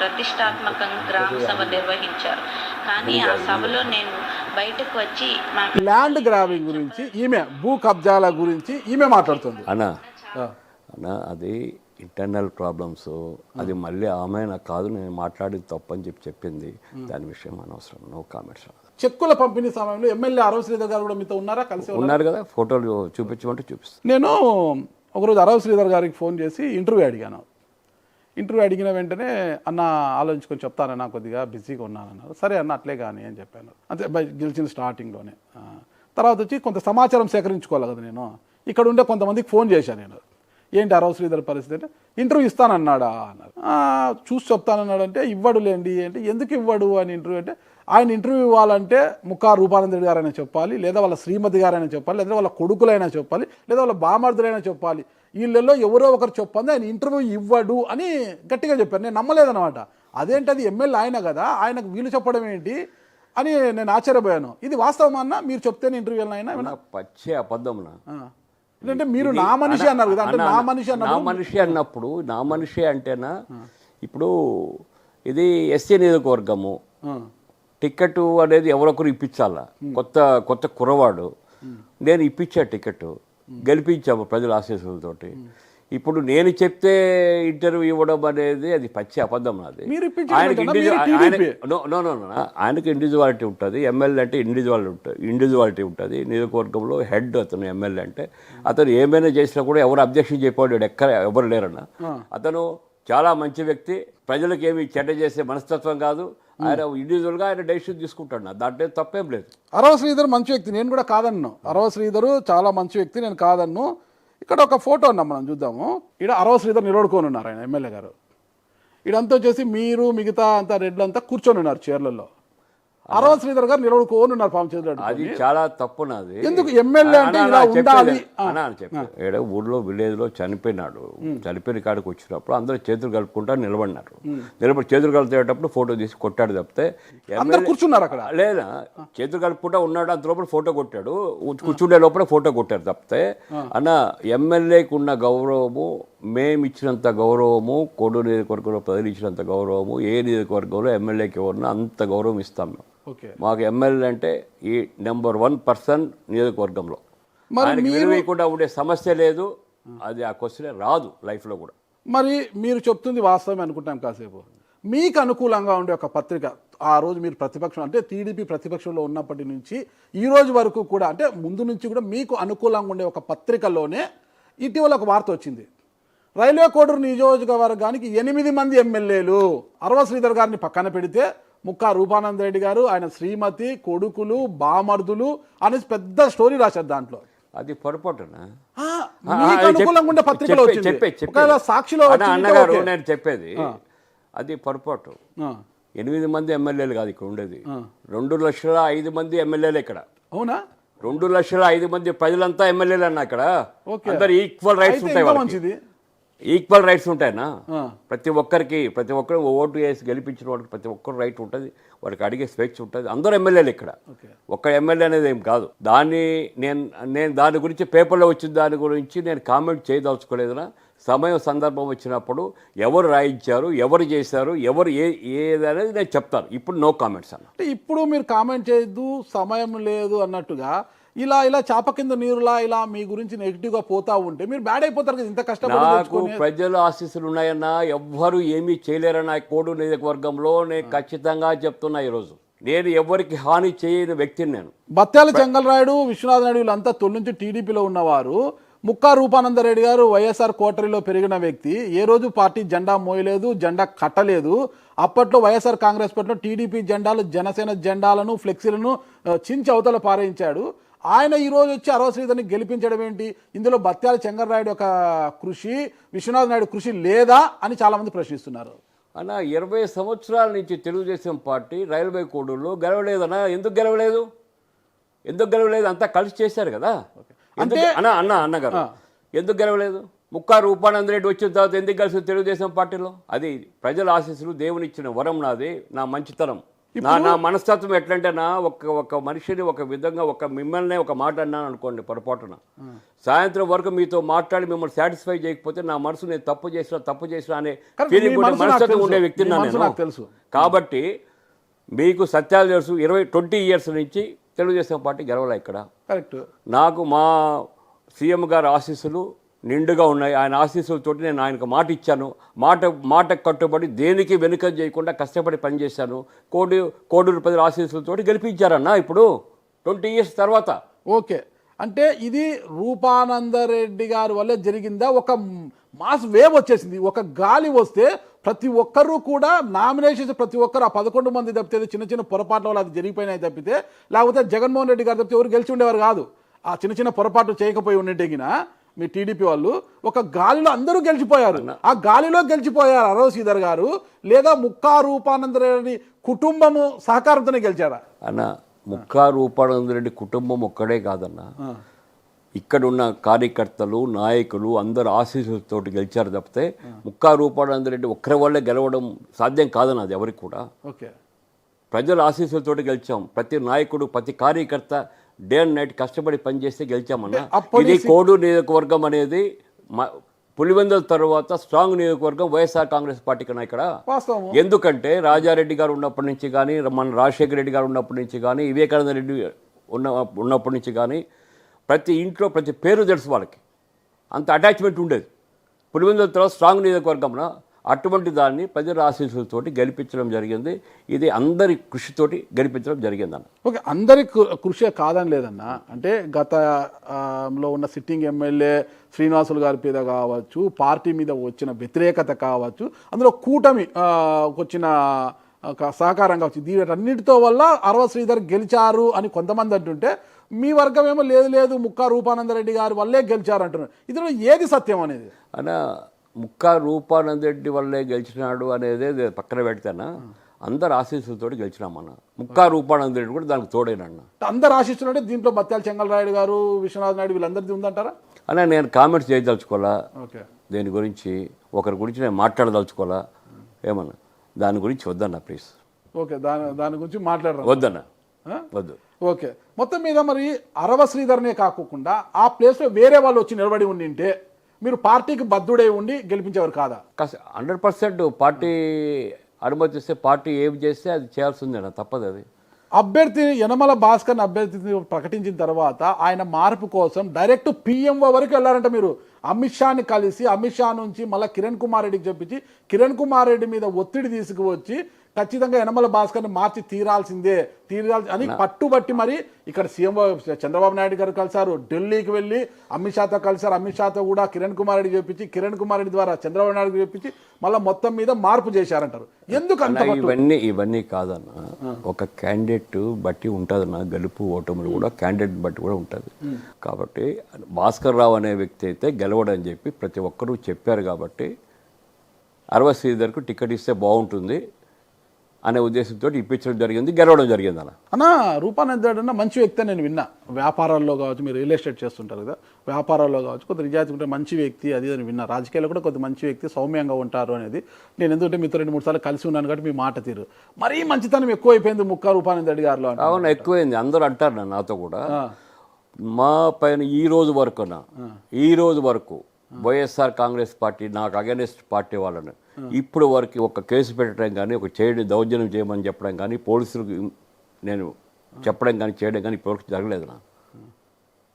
ప్రతిష్టాత్మకంగా గ్రామ సభ నిర్వహించారు. కానీ ఆ సభలో నేను బయటకు వచ్చి ల్యాండ్ గ్రాబింగ్ గురించి, ఈమె భూ కబ్జాల గురించి ఈమె మాట్లాడుతుంది. అన్నా అది ఇంటర్నల్ ప్రాబ్లమ్స్, అది మళ్ళీ ఆమె నాకు కాదు, నేను మాట్లాడేది తప్పని చెప్పింది. దాని విషయం అనవసరం, నో కామెంట్స్. చెక్కుల పంపిణీ సమయంలో ఎమ్మెల్యే అరవ శ్రీధర్ గారు కూడా మీతో ఉన్నారా? కలిసి ఉన్నారు కదా, ఫోటోలు చూపించమంటే చూపిస్తాను. నేను ఒకరోజు అరవ శ్రీధర్ గారికి ఫోన్ చేసి ఇంటర్వ్యూ అడిగాను. ఇంటర్వ్యూ అడిగిన వెంటనే అన్న ఆలోచించుకొని చెప్తానన్నా, కొద్దిగా బిజీగా ఉన్నానన్నారు. సరే అన్న అట్లే కానీ అని చెప్పాను. అంతే, గెలిచిన స్టార్టింగ్లోనే. తర్వాత వచ్చి కొంత సమాచారం సేకరించుకోవాలి కదా. నేను ఇక్కడ ఉండే కొంతమందికి ఫోన్ చేశాను. నేను ఏంటి అరవ శ్రీధర్ పరిస్థితి అంటే, ఇంటర్వ్యూ ఇస్తానన్నాడా అన్నారు. చూసి చెప్తానన్నాడు. అంటే ఇవ్వడులేండి అంటే, ఎందుకు ఇవ్వడు అని ఇంటర్వ్యూ అంటే, ఆయన ఇంటర్వ్యూ ఇవ్వాలంటే ముక్కారు రూపానందరెడ్డి గారైనా చెప్పాలి, లేదా వాళ్ళ శ్రీమతి గారైనా చెప్పాలి, లేదా వాళ్ళ కొడుకులైనా చెప్పాలి, లేదా వాళ్ళ బామర్దులైనా చెప్పాలి. వీళ్ళల్లో ఎవరో ఒకరు చెప్పండి, ఆయన ఇంటర్వ్యూ ఇవ్వడు అని గట్టిగా చెప్పారు. నేను నమ్మలేదన్నమాట. అదేంటి, అది ఎమ్మెల్యే ఆయన కదా, ఆయనకు వీలు చెప్పడం ఏంటి అని నేను ఆశ్చర్యపోయాను. ఇది వాస్తవం అన్న, మీరు చెప్తేనే ఇంటర్వ్యూ అయినా పచ్చే అబద్ధం. అంటే మీరు నా మనిషి అన్నారు కదా, అంటే నా మనిషి అన్నప్పుడు నా మనిషి అంటేనా, ఇప్పుడు ఇది ఎస్సీ నియోజకవర్గము, టికెట్ అనేది ఎవరొకరు ఇప్పించాలా. కొత్త కుర్రవాడు, నేను ఇప్పించా టికెట్, గెలిపించాము ప్రజల ఆశీస్సులతోటి. ఇప్పుడు నేను చెప్తే ఇంటర్వ్యూ ఇవ్వడం అనేది అది పచ్చి అబద్ధం. అది ఆయనకి ఇండివిజువాలిటీ ఉంటుంది. ఎమ్మెల్యే అంటే ఇండివిజువాలిటీ ఉంటుంది. నియోజకవర్గంలో హెడ్ అతను ఎమ్మెల్యే అంటే. అతను ఏమైనా చేసినా కూడా ఎవరు అబ్జెక్షన్ చెప్పాడు ఎవరు లేరన్న. అతను చాలా మంచి వ్యక్తి, ప్రజలకు ఏమి చెడ్డ చేసే మనస్తత్వం కాదు. ఆయన ఇండివిజువల్గా ఆయన డెసిషన్ తీసుకుంటాడు. దాంట్లో తప్పేం లేదు. అరవ శ్రీధర్ మంచి వ్యక్తి, నేను కూడా కాదన్ను. అరవ శ్రీధర్ చాలా మంచి వ్యక్తి, నేను కాదన్ను. ఇక్కడ ఒక ఫోటో ఉన్నాం, మనం చూద్దాము. ఇక్కడ అరవ శ్రీధర్ నిలబడుకొని ఉన్నారు, ఆయన ఎమ్మెల్యే గారు. ఇడంతా వచ్చేసి మీరు మిగతా అంతా రెడ్లంతా కూర్చొని ఉన్నారు చైర్లలో. అరవ శ్రీధర్ గారు నిలబడుకోనున్నారు పాము చేతులు అది చాలా తప్పు నాది. ఎందుకు ఎమ్మెల్యే అంటే ఇలా ఉండాలి అని చెప్పారు. ఏడో ఊళ్ళో విలేజ్ లో చనిపోయినాడు, చనిపోయిన కాడికి వచ్చినప్పుడు అందరూ చేతులు కలుపుకుంటా నిలబడినారు. నిలబడి చేతులు కలిపేటప్పుడు ఫోటో తీసి కొట్టాడు తప్పితే అందరు కూర్చున్నారు అక్కడ. లేదా చేతులు కలుపుకుంటా ఉన్నాడు, అంత లోపల ఫోటో కొట్టాడు, కూర్చుండే లోపల ఫోటో కొట్టారు తప్పితే అన్న ఎమ్మెల్యేకి ఉన్న గౌరవము, మేము ఇచ్చినంత గౌరవము, కోడూరు నియోజకవర్గంలో ప్రజలు ఇచ్చినంత గౌరవము ఏ నియోజకవర్గంలో ఎమ్మెల్యేకి ఎవరన్నా అంత గౌరవం ఇస్తాం మేము. మాకు ఎమ్మెల్యే అంటే ఈ నెంబర్ 1 నియోజకవర్గంలో ఆయనకి విలువకుండా ఉండే సమస్య లేదు. అది ఆ క్వశ్చన్ రాదు లైఫ్లో కూడా. మరి మీరు చెప్తుంది వాస్తవమే అనుకుంటాం. కాసేపు మీకు అనుకూలంగా ఉండే ఒక పత్రిక ఆ రోజు మీరు ప్రతిపక్షం అంటే టీడీపీ ప్రతిపక్షంలో ఉన్నప్పటి నుంచి ఈ రోజు వరకు కూడా అంటే ముందు నుంచి కూడా మీకు అనుకూలంగా ఉండే ఒక పత్రికలోనే ఇటీవల ఒక వార్త వచ్చింది. రైల్వే కోడూరు నియోజకవర్గానికి 8 మంది ఎమ్మెల్యేలు, అరవ శ్రీధర్ గారిని పక్కన పెడితే ముక్కా రూపానంద రెడ్డి గారు, ఆయన శ్రీమతి, కొడుకులు, బామర్దులు అనేసి పెద్ద స్టోరీ రాశారు దాంట్లో. అది పొరపాటునా? మీకు అనుకూలంగా ఉండే పత్రికలో వచ్చింది. ఒకవేళ సాక్షిలో అన్నగారు నేను చెప్పేది అది పొరపాటు. 8 మంది ఎమ్మెల్యేలు కాదు ఇక్కడ ఉండేది, 2,05,000 మంది ఎమ్మెల్యేలు ఇక్కడ. అవునా? 2,05,000 మంది ప్రజలంతా ఎమ్మెల్యేలు అన్న ఇక్కడ. అందరు ఈక్వల్ రైట్స్ ఉంటాయి, మంచిది, ఈక్వల్ రైట్స్ ఉంటాయన్నా. ప్రతి ఒక్కరు ఓటు వేసి గెలిపించిన వాడికి ప్రతి ఒక్కరు రైట్ ఉంటుంది, వాడికి అడిగే స్వేచ్ఛ ఉంటుంది. అందరూ ఎమ్మెల్యేలు ఇక్కడ, ఒక్క ఎమ్మెల్యే అనేది ఏం కాదు. నేను దాని గురించి పేపర్లో వచ్చిన దాని గురించి నేను కామెంట్ చేయదలుచుకోలేదునా. సమయం సందర్భం వచ్చినప్పుడు ఎవరు రాయించారు, ఎవరు చేశారు, ఎవరు ఏదనేది నేను చెప్తాను. ఇప్పుడు నో కామెంట్స్ అన్న. అంటే ఇప్పుడు మీరు కామెంట్ చేయొద్దు, సమయం లేదు అన్నట్టుగా ఇలా చాప కింద నీరులా ఇలా మీ గురించి నెగిటివ్గా పోతా ఉంటే మీరు బ్యాడ్ అయిపోతారు కదా. ఇంత కష్టపడి ప్రజల ఆశీస్సులు ఉన్నాయన్నా, ఎవ్వరు ఏమీ చేయలేరన్నా కోడూరు నియోజకవర్గంలో. నేను ఖచ్చితంగా చెప్తున్నా, ఈరోజు నేను ఎవరికి హాని చేయని వ్యక్తిని నేను. బత్యాల చెంగల్రాయుడు, విశ్వనాథ నాయుడు వీళ్ళంతా తొలి నుంచి టీడీపీలో ఉన్నవారు. ముక్కా రూపానందరెడ్డి గారు వైఎస్ఆర్ కోటరీలో పెరిగిన వ్యక్తి, ఏ రోజు పార్టీ జెండా మోయలేదు, జెండా కట్టలేదు. అప్పట్లో వైఎస్ఆర్ కాంగ్రెస్ పార్టీలో టీడీపీ జెండాలు, జనసేన జెండాలను, ఫ్లెక్సీలను చించి అవతల పారేయించాడు. ఆయన ఈరోజు వచ్చి అరవ శ్రీధర్ని గెలిపించడం ఏంటి? ఇందులో బత్యాల చెంగల్రాయుడు యొక్క కృషి, విశ్వనాథ నాయుడు కృషి లేదా అని చాలామంది ప్రశ్నిస్తున్నారు. అన్న 20 సంవత్సరాల నుంచి తెలుగుదేశం పార్టీ రైల్వే కోడూరులో గెలవలేదన్నా. ఎందుకు గెలవలేదు? అంతా కలిసి చేశారు కదా. అంటే అన్నగారు ఎందుకు గెలవలేదు? ముక్కా రూపానంద రెడ్డి వచ్చిన తర్వాత ఎందుకు కలిసి తెలుగుదేశం పార్టీలో? అది ప్రజల ఆశీస్సులు, దేవుని ఇచ్చిన వరం నాది, నా మంచితనం, నా మనస్తత్వం. ఎట్లంటే ఒక మనిషిని ఒక విధంగా మిమ్మల్ని ఒక మాట అన్నాను అనుకోండి పొరపాటున, సాయంత్రం వరకు మీతో మాట్లాడి మిమ్మల్ని సాటిస్ఫై చేయకపోతే నా మనసు నేను తప్పు చేసిన అనే ఫీలింగ్ మనస్తత్వం ఉండే వ్యక్తిని నేను తెలుసు. కాబట్టి మీకు సత్యాలు తెలుసు. 20 ఇయర్స్ నుంచి తెలుగుదేశం పార్టీ గెలవలే ఇక్కడ. కరెక్ట్. నాకు మా సీఎం గారి ఆశీస్సులు నిండుగా ఉన్నాయి. ఆయన ఆశీస్సులతోటి నేను ఆయనకు మాట ఇచ్చాను. మాట కట్టుబడి దేనికి వెనుక చేయకుండా కష్టపడి పనిచేశాను. కోడూరు ప్రజల ఆశీస్సులతోటి గెలిపించారన్న ఇప్పుడు 20 ఇయర్స్ తర్వాత. ఓకే, అంటే ఇది రూపానందరెడ్డి గారి వల్లే జరిగిందా? ఒక మాస్ వేవ్ వచ్చేసింది, ఒక గాలి వస్తే ప్రతి ఒక్కరూ కూడా నామినేషన్స్, ప్రతి ఒక్కరు ఆ 11 మంది తప్పితే చిన్న చిన్న పొరపాట్ల వల్ల అది జరిగిపోయినాయి తప్పితే, లేకపోతే జగన్మోహన్ రెడ్డి గారు తప్పితే ఎవరు గెలిచి ఉండేవారు కాదు. ఆ చిన్న పొరపాట్లు చేయకపోయి ఉన్నట్టేగిన మీ టీడీపీ వాళ్ళు ఒక గాలిలో అందరూ గెలిచిపోయారు. ఆ గాలిలో గెలిచిపోయారు అరవ శ్రీధర్ గారు, లేదా ముక్కా రూపానందరెడ్డి కుటుంబము సహకారంతోనే గెలిచారా? అన్న ముక్కా రూపానందరెడ్డి కుటుంబం ఒక్కడే కాదన్న, ఇక్కడున్న కార్యకర్తలు, నాయకులు అందరు ఆశీస్సులతో గెలిచారు తప్పితే ముక్కా రూపానందరెడ్డి ఒక్కరి వల్లే గెలవడం సాధ్యం కాదన్న. అది ఎవరికి కూడా ప్రజల ఆశీస్సులతో గెలిచాం. ప్రతి నాయకుడు, ప్రతి కార్యకర్త డే అండ్ నైట్ కష్టపడి పనిచేస్తే గెలిచామన్నా. ఇది కోడూరు నియోజకవర్గం అనేది పులివెందుల తర్వాత స్ట్రాంగ్ నియోజకవర్గం వైఎస్ఆర్ కాంగ్రెస్ పార్టీ కన్నా ఇక్కడ. ఎందుకంటే రాజారెడ్డి గారు ఉన్నప్పటి నుంచి కానీ, మన రాజశేఖర రెడ్డి గారు ఉన్నప్పటి నుంచి కానీ, వివేకానంద రెడ్డి ఉన్నప్పటి నుంచి కానీ ప్రతి ఇంట్లో ప్రతి పేరు తెలుసు వాళ్ళకి, అంత అటాచ్మెంట్ ఉండేది. పులివెందుల తర్వాత స్ట్రాంగ్ నియోజకవర్గంలో అటువంటి దాన్ని ప్రజల ఆశీస్సులతోటి గెలిపించడం జరిగింది. ఇది అందరి కృషితోటి గెలిపించడం జరిగిందన్న. ఓకే, అందరి కృషి కాదని లేదన్న. అంటే గతంలో ఉన్న సిట్టింగ్ ఎమ్మెల్యే శ్రీనివాసులు గారి మీద కావచ్చు, పార్టీ మీద వచ్చిన వ్యతిరేకత కావచ్చు, అందులో కూటమి వచ్చిన సహకారం కావచ్చు, వీటన్నిటితో వల్ల అరవ శ్రీధర్ గెలిచారు అని కొంతమంది అంటుంటే, మీ వర్గం ఏమో లేదు ముక్కా రూపానందరెడ్డి గారి వల్లే గెలిచారు అంటున్నారు. ఇందులో ఏది సత్యం అనేది? అన్న ముక్కా రూపానందరెడ్డి వల్లే గెలిచినాడు అనేది పక్కన పెడితేనా, అందరు ఆశీస్సులతో గెలిచినామన్న. ముక్కా రూపానంద రెడ్డి కూడా దానికి తోడేనన్న. అందరు ఆశిస్తున్నట్టే దీంట్లో బత్యాల చెంగలరాయుడు గారు, విశ్వనాథ్ నాయుడు వీళ్ళందరిది ఉందంటారా? అలా నేను కామెంట్స్ చేయదలుచుకోవాలా, ఓకే, దేని గురించి ఒకరి గురించి నేను మాట్లాడదలుచుకోవాలా, ఏమన్నా దాని గురించి వద్దన్న ప్లీజ్. ఓకే, దాని గురించి మాట్లాడరా? వద్దన్న, వద్దు. ఓకే, మొత్తం మీద మరి అరవ శ్రీధర్నే కాకుండా ఆ ప్లేస్లో వేరే వాళ్ళు వచ్చి నిలబడి ఉండింటే మీరు పార్టీకి బద్దుడై ఉండి గెలిపించేవారు కాదా? 100% పార్టీ అనుమతిస్తే పార్టీ ఏమి చేస్తే అది చేయాల్సిందేనా, తప్పదు అది. అభ్యర్థి యనమల భాస్కర్ని అభ్యర్థిని ప్రకటించిన తర్వాత ఆయన మార్పు కోసం డైరెక్ట్ పిఎంఓ వరకు వెళ్ళారంట మీరు. అమిత్ షాని కలిసి అమిత్ షా నుంచి మళ్ళీ కిరణ్ కుమార్ రెడ్డికి చెప్పించి కిరణ్ కుమార్ రెడ్డి మీద ఒత్తిడి తీసుకువచ్చి ఖచ్చితంగా యనమల భాస్కర్ని మార్చి తీరాల్సిందే అని పట్టుబట్టి మరి ఇక్కడ సీఎం చంద్రబాబు నాయుడు గారు కలిశారు, ఢిల్లీకి వెళ్ళి అమిత్ షాతో కలిశారు. అమిత్ షాతో కూడా కిరణ్ కుమార్ రెడ్డి చెప్పించి కిరణ్ కుమార్ రెడ్డి ద్వారా చంద్రబాబు నాయుడు చెప్పించి మళ్ళీ మొత్తం మీద మార్పు చేశారంటారు. ఎందుకు ఇవన్నీ కాదన్న, ఒక క్యాండిడేట్ బట్టి ఉంటుందన్న, గెలుపు ఓటములు కూడా క్యాండిడేట్ బట్టి కూడా ఉంటుంది. కాబట్టి భాస్కర్ రావు అనే వ్యక్తి అయితే గెలవడని చెప్పి ప్రతి ఒక్కరూ చెప్పారు. కాబట్టి అరవ శ్రీధర్కు టికెట్ ఇస్తే బాగుంటుంది అనే ఉద్దేశంతో ఇప్పించడం జరిగింది, గెలవడం జరిగింది అన్న. రూపానంద అన్న మంచి వ్యక్తి అని నేను విన్నా. వ్యాపారాల్లో కావచ్చు, మీరు రియల్ ఎస్టేట్ చేస్తుంటారు కదా, వ్యాపారాల్లో కావచ్చు కొంత నిజాయితీ ఉంటే మంచి వ్యక్తి అది అని విన్నా. రాజకీయాల్లో కూడా కొంత మంచి వ్యక్తి, సౌమ్యంగా ఉంటారు అనేది. నేను ఎందుకంటే మీతో 2-3 సార్లు కలిసి ఉన్నాను కాబట్టి మీ మాట తీరు మరీ మంచితనం ఎక్కువైపోయింది ముక్కా రూపానంద రెడ్డి గారిలో. అవును, ఎక్కువైంది. అందరూ అంటారు నాతో కూడా. మా పైన ఈ రోజు వరకు వైఎస్ఆర్ కాంగ్రెస్ పార్టీ నాకు అగెనిస్ట్ పార్టీ వాళ్ళని ఇప్పుడు వరకు ఒక కేసు పెట్టడం కానీ, ఒక దౌర్జన్యం చేయమని చెప్పడం కానీ, పోలీసులకు నేను చెప్పడం కానీ చేయడం కానీ ఇప్పటివరకు జరగలేదు. నా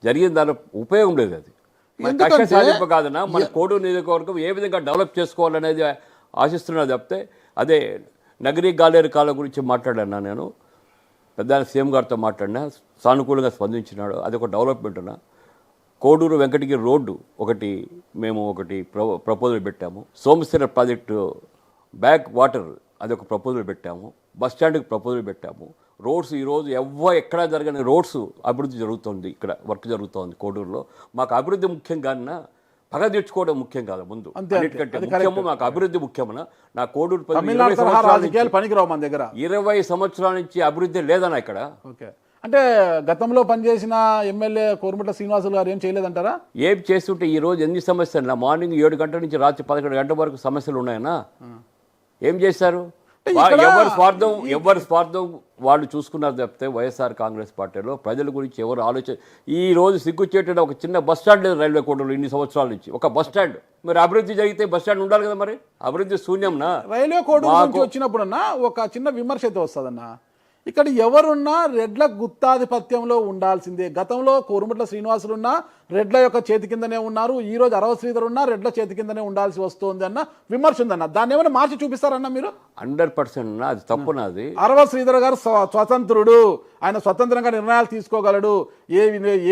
జరిగిన దాని ఉపయోగం లేదు. అది మన కష్ట సాధింపు కాదన్నా. మన కోడూరు నియోజకవర్గం ఏ విధంగా డెవలప్ చేసుకోవాలనేది ఆశిస్తున్నా తప్పితే అదే నగరీ గాలేరు కాలం గురించి మాట్లాడాను. నేను పెద్ద సీఎం గారితో మాట్లాడినా, సానుకూలంగా స్పందించినాడు. అది ఒక డెవలప్మెంట్ అన్నా. కోడూరు వెంకటగిరి రోడ్డు మేము ప్రపోజల్ పెట్టాము. సోమశిల ప్రాజెక్టు బ్యాక్ వాటర్ అది ఒక ప్రపోజల్ పెట్టాము. బస్ స్టాండ్కి ప్రపోజల్ పెట్టాము. రోడ్స్ ఈరోజు ఎక్కడా జరగని రోడ్స్ అభివృద్ధి జరుగుతుంది. ఇక్కడ వర్క్ జరుగుతుంది కోడూరులో. మాకు అభివృద్ధి ముఖ్యం కానీ పగ తెచ్చుకోవడం ముఖ్యం కాదు. ముందు అన్నిటికంటే ముఖ్యము మాకు అభివృద్ధి ముఖ్యమనా. నా కోడూరు 20 సంవత్సరాల నుంచి అభివృద్ధి లేదన్నా ఇక్కడ. ఓకే, అంటే గతంలో పనిచేసిన ఎమ్మెల్యే కోరుమట్ల శ్రీనివాసులు గారు ఏం చేయలేదంటారా? ఏం చేస్తుంటే ఈ రోజు ఎన్ని సమస్యలు, మార్నింగ్ 7 గంటల నుంచి రాత్రి 11 గంటల వరకు సమస్యలు ఉన్నాయన్నా. ఏం చేశారు? ఎవరి స్వార్థం వాళ్ళు చూసుకున్నారు తప్పితే వైఎస్ఆర్ కాంగ్రెస్ పార్టీలో ప్రజల గురించి ఎవరు ఆలోచన. ఈ రోజు సిగ్గుచేట ఒక చిన్న బస్ స్టాండ్ లేదు రైల్వే కోడూరులో ఇన్ని సంవత్సరాల నుంచి. ఒక బస్ స్టాండ్, మరి అభివృద్ధి జరిగితే బస్ స్టాండ్ ఉండాలి కదా. మరి అభివృద్ధి శూన్యంనా? రైల్వే కోడూరు నుంచి వచ్చినప్పుడన్నా ఒక చిన్న విమర్శ అయితే వస్తుందన్నా, ఇక్కడ ఎవరున్నా రెడ్ల గుత్తాధిపత్యంలో ఉండాల్సిందే. గతంలో కోరుమట్ల శ్రీనివాసులు ఉన్నా రెడ్ల యొక్క చేతి కిందనే ఉన్నారు. ఈ రోజు అరవ శ్రీధర్ ఉన్నా రెడ్ల చేతి కిందనే ఉండాల్సి వస్తుంది అన్న విమర్శ ఉందన్న. దాన్ని ఏమైనా మార్చి చూపిస్తారన్న మీరు? 100% అది తప్పునది. అరవ శ్రీధర్ గారు స్వతంత్రుడు, ఆయన స్వతంత్రంగా నిర్ణయాలు తీసుకోగలడు.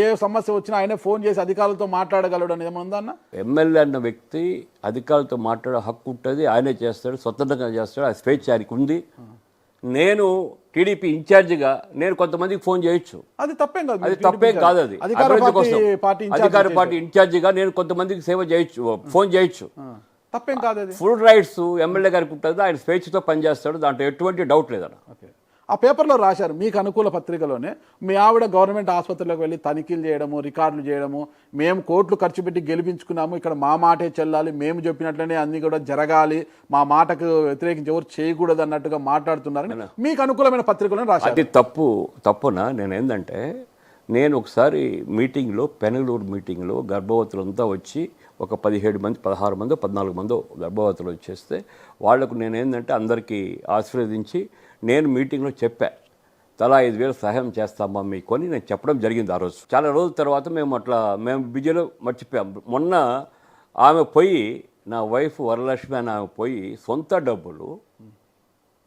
ఏ సమస్య వచ్చినా ఆయనే ఫోన్ చేసి అధికారులతో మాట్లాడగలడు అని ఏమైనా ఉందన్న? ఎమ్మెల్యే అన్న వ్యక్తి అధికారులతో మాట్లాడే హక్కు ఉంటుంది, ఆయనే చేస్తాడు, స్వతంత్రంగా చేస్తాడు. ఆ స్వేచ్ఛ ఆయనకు ఉంది. నేను టీడీపీ ఇన్ఛార్జిగా నేను కొంతమందికి ఫోన్ చేయొచ్చు, అది తప్పేం కాదు. అది తప్పేం కాదు. అది అధికార పార్టీ ఇన్ఛార్జిగా నేను కొంతమందికి సేవ చేయొచ్చు, ఫోన్ చేయొచ్చు, తప్పేం కాదు. అది ఫుల్ రైట్స్ ఎమ్మెల్యే గారికి ఉంటుంది. ఆయన స్వేచ్ఛతో పనిచేస్తాడు, దాంట్లో ఎటువంటి డౌట్ లేదన్న. ఆ పేపర్లో రాశారు మీకు అనుకూల పత్రికలోనే, మీ ఆవిడ గవర్నమెంట్ ఆసుపత్రిలోకి వెళ్ళి తనిఖీలు చేయడము, రికార్డులు చేయడము, మేము కోట్లు ఖర్చు పెట్టి గెలిపించుకున్నాము, ఇక్కడ మా మాటే చెల్లాలి, మేము చెప్పినట్లనే అన్ని కూడా జరగాలి, మా మాటకు వ్యతిరేకించి ఎవరు చేయకూడదు అన్నట్టుగా మాట్లాడుతున్నారని మీకు అనుకూలమైన పత్రికలోనే రాశారు. అది తప్పునా. నేను ఒకసారి మీటింగ్లో, పెనగలూరు మీటింగ్లో గర్భవతులంతా వచ్చి ఒక 17 మంది, 16 మందో 14 మందో గర్భవతులు వచ్చేస్తే వాళ్లకు నేనేందంటే అందరికీ ఆశీర్వదించి నేను మీటింగ్లో చెప్పా, తలా 5,000 సహాయం చేస్తామా మీకు అని నేను చెప్పడం జరిగింది. ఆ రోజు చాలా రోజుల తర్వాత మేము బిజీలో మర్చిపోయాం. మొన్న ఆమె పోయి, నా వైఫ్ వరలక్ష్మి అని ఆమె పోయి సొంత డబ్బులు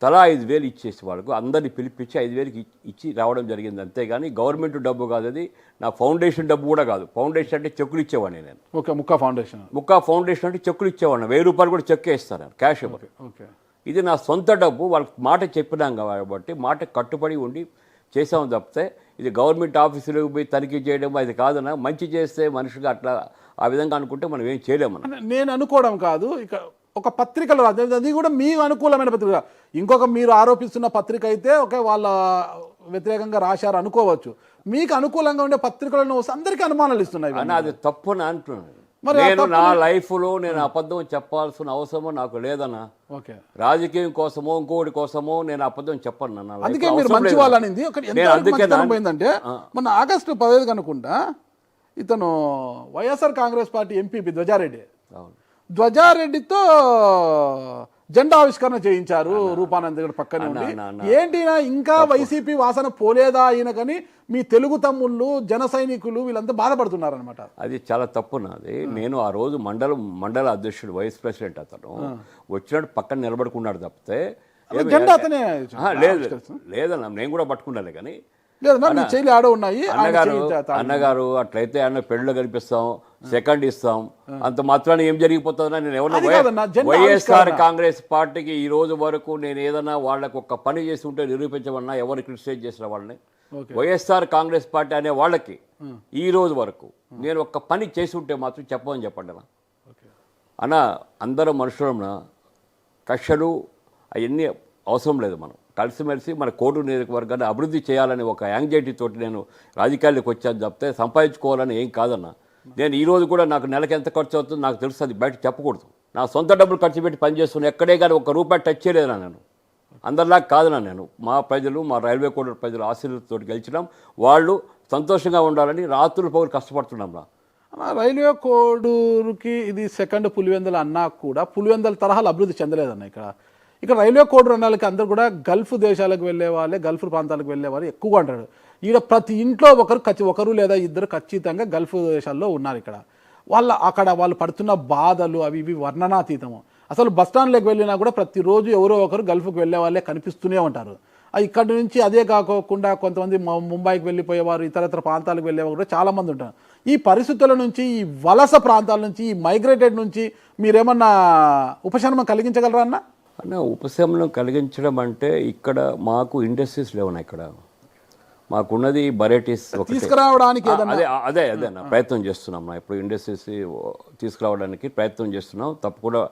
తలా 5,000 ఇచ్చేసి వాళ్ళకు అందరినీ పిలిపించి 5,000 ఇచ్చి రావడం జరిగింది. అంతేగాని గవర్నమెంట్ డబ్బు కాదు, అది నా ఫౌండేషన్ డబ్బు కూడా కాదు. ఫౌండేషన్ అంటే చెక్కులు ఇచ్చేవాడిని నేను. ముక్కా ఫౌండేషన్ అంటే చెక్కులు ఇచ్చేవాడిని. 1,000 రూపాయలు కూడా చెక్ వేస్తాను, క్యాష్ ఇవ్వరు. ఇది నా సొంత డబ్బు. వాళ్ళకి మాట చెప్పినాం కాబట్టి మాట కట్టుబడి ఉండి చేసాము తప్పితే ఇది గవర్నమెంట్ ఆఫీసులకు పోయి తనిఖీ చేయడం అది కాదన్నా. మంచి చేస్తే మనిషిగా అట్లా ఆ విధంగా అనుకుంటే మనం ఏం చేయలేమన్నా. నేను అనుకోవడం కాదు, ఇక ఒక పత్రికలో అది కూడా మీకు అనుకూలమైన పత్రిక, ఇంకొక మీరు ఆరోపిస్తున్న పత్రిక అయితే ఒక వాళ్ళ వ్యతిరేకంగా రాశారు అనుకోవచ్చు, మీకు అనుకూలంగా ఉండే పత్రికలను అందరికీ అనుమానాలు ఇస్తున్నాయి. అన్న అది తప్పు అని అంటున్నాను. మరి ఆ నేను నా లైఫ్లో నేను అబద్ధం చెప్పాల్సిన అవసరమో నాకు లేదన్నా. ఓకే, రాజకీయం కోసమో ఇంకోటి కోసమో నేను అబద్ధం చెప్పను నా life అందుకే లో మీరు అవసరం మంచి లేదు. వాళ్ళనింది. నేను అందుకే పోయిందంటే మొన్న ఆగస్టు 15 కనుకుంటా ఇతను వైఎస్ఆర్ కాంగ్రెస్ పార్టీ ఎంపీ ధ్వజారెడ్డి అవును. ధ్వజారెడ్డితో జెండా ఆవిష్కరణ చేయించారు రూపానంద్ గారి పక్కనే ఉండి. ఏంటినా ఇంకా వైసీపీ వాసన పోలేదా అయిన కానీ మీ తెలుగు తమ్ముళ్ళు జన సైనికులు వీళ్ళంతా బాధపడుతున్నారు అనమాట. అది చాలా తప్పు నాది. నేను ఆ రోజు మండల అధ్యక్షుడు వైస్ ప్రెసిడెంట్ అతను వచ్చినట్టు పక్కన నిలబడుకున్నాడు తప్పితే జెండా అతనే లేదన్నా, నేను కూడా పట్టుకున్నాను. కానీ లేదన్నా మీ చెయ్యి ఆడ ఉన్నాయి అన్నగారు అట్లయితే అన్న పెళ్ళిలో కనిపిస్తాం, సెకండ్ ఇస్తాం, అంత మాత్రాన్ని ఏం జరిగిపోతుందా? నేను ఎవరన్నా వైఎస్ఆర్ కాంగ్రెస్ పార్టీకి ఈ రోజు వరకు నేను ఏదన్నా వాళ్ళకు ఒక పని చేసి ఉంటే నిరూపించమన్నా ఎవరు క్రిటిసైజ్ చేసిన వాళ్ళని, వైఎస్ఆర్ కాంగ్రెస్ పార్టీ అనే వాళ్ళకి ఈ రోజు వరకు నేను ఒక పని చేసి ఉంటే మాత్రం చెప్పమని చెప్పండి అన్న. అన్న అందరూ మనుషులన్నా కక్షలు అవన్నీ అవసరం లేదు. మనం కలిసిమెలిసి మన కోటూరు నియోజకవర్గాన్ని అభివృద్ధి చేయాలని ఒక యాంగ్జైటీ తోటి నేను రాజకీయాల్లోకి వచ్చాను తప్పితే సంపాదించుకోవాలని ఏం కాదన్న. నేను ఈ రోజు కూడా నాకు నెలకి ఎంత ఖర్చు అవుతుందో నాకు తెలుసు, అది బయట చెప్పకూడదు. నా సొంత డబ్బులు ఖర్చు పెట్టి పనిచేస్తున్నా, ఎక్కడే కానీ ఒక్క రూపాయి టచ్ చేయలేదన్నా నేను. అందరిలాగా కాదన్నా నేను. మా ప్రజలు, మా రైల్వే కోడూరు ప్రజలు ఆశీర్వాదంతో గెలిచినాం. వాళ్ళు సంతోషంగా ఉండాలని రాత్రులు పౌరులు కష్టపడుతున్నాం. రైల్వే కోడూరుకి ఇది సెకండ్ పులివెందుల అన్నా కూడా పులివెందుల తరహాలు అభివృద్ధి చెందలేదన్న. ఇక్కడ రైల్వే కోడూరు అన్నాలకి అందరూ కూడా గల్ఫ్ దేశాలకు వెళ్ళే వాళ్ళే, గల్ఫ్ ప్రాంతాలకు వెళ్ళే వాళ్ళు ఎక్కువగా ఉంటారు. ఈడ ప్రతి ఇంట్లో ఒకరు లేదా ఇద్దరు ఖచ్చితంగా గల్ఫ్ దేశాల్లో ఉన్నారు. అక్కడ వాళ్ళు పడుతున్న బాధలు అవి ఇవి వర్ణనాతీతము. అసలు బస్టాండ్లోకి వెళ్ళినా కూడా ప్రతిరోజు ఎవరో ఒకరు గల్ఫ్కి వెళ్ళే వాళ్ళే కనిపిస్తూనే ఉంటారు. ఇక్కడ నుంచి అదే కాకుండా కొంతమంది ముంబైకి వెళ్ళిపోయేవారు, ఇతరత్ర ప్రాంతాలకు వెళ్ళేవారు కూడా చాలామంది ఉంటారు. ఈ పరిస్థితుల నుంచి, ఈ వలస ప్రాంతాల నుంచి, ఈ మైగ్రేటెడ్ నుంచి మీరేమన్నా ఉపశమనం కలిగించగలరా అన్న? ఉపశమనం కలిగించడం అంటే ఇక్కడ మాకు ఇండస్ట్రీస్ లేవన్నా. ఇక్కడ మాకున్నది బరేటీస్ తీసుకురావడానికి అదే అన్న ప్రయత్నం చేస్తున్నాం. ఇప్పుడు ఇండస్ట్రీస్ తీసుకురావడానికి ప్రయత్నం చేస్తున్నాం. తప్పకుండా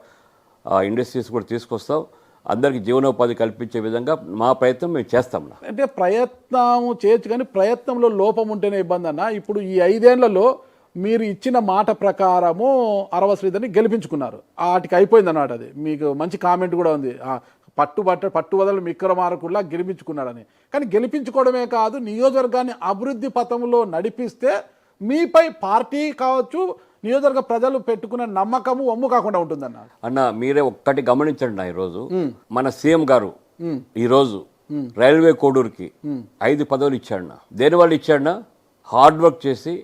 ఆ ఇండస్ట్రీస్ కూడా తీసుకొస్తాం. అందరికీ జీవనోపాధి కల్పించే విధంగా మా ప్రయత్నం మేము చేస్తాం. అంటే ప్రయత్నం చేయొచ్చు కానీ ప్రయత్నంలో లోపం ఉంటేనే ఇబ్బంది అన్న. ఇప్పుడు ఈ 5 ఏళ్లలో మీరు ఇచ్చిన మాట ప్రకారము అరవ శ్రీధర్ని గెలిపించుకున్నారు, వాటికి అయిపోయింది అన్నమాట. అది మీకు మంచి కామెంట్ కూడా ఉంది, పట్టువదలు విక్రమార్కుల్లా గెలిపించుకున్నాడని. కానీ గెలిపించుకోవడమే కాదు, నియోజకవర్గాన్ని అభివృద్ధి పథంలో నడిపిస్తే మీపై పార్టీ కావచ్చు, నియోజకవర్గ ప్రజలు పెట్టుకున్న నమ్మకము వమ్ము కాకుండా ఉంటుందన్న. అన్న మీరే ఒక్కటి గమనించండి. ఈరోజు మన సీఎం గారు ఈరోజు రైల్వే కోడూరుకి 5 పదవులు ఇచ్చాడన్నా. దేని వాళ్ళు ఇచ్చాడన్నా? హార్డ్ వర్క్ చేసి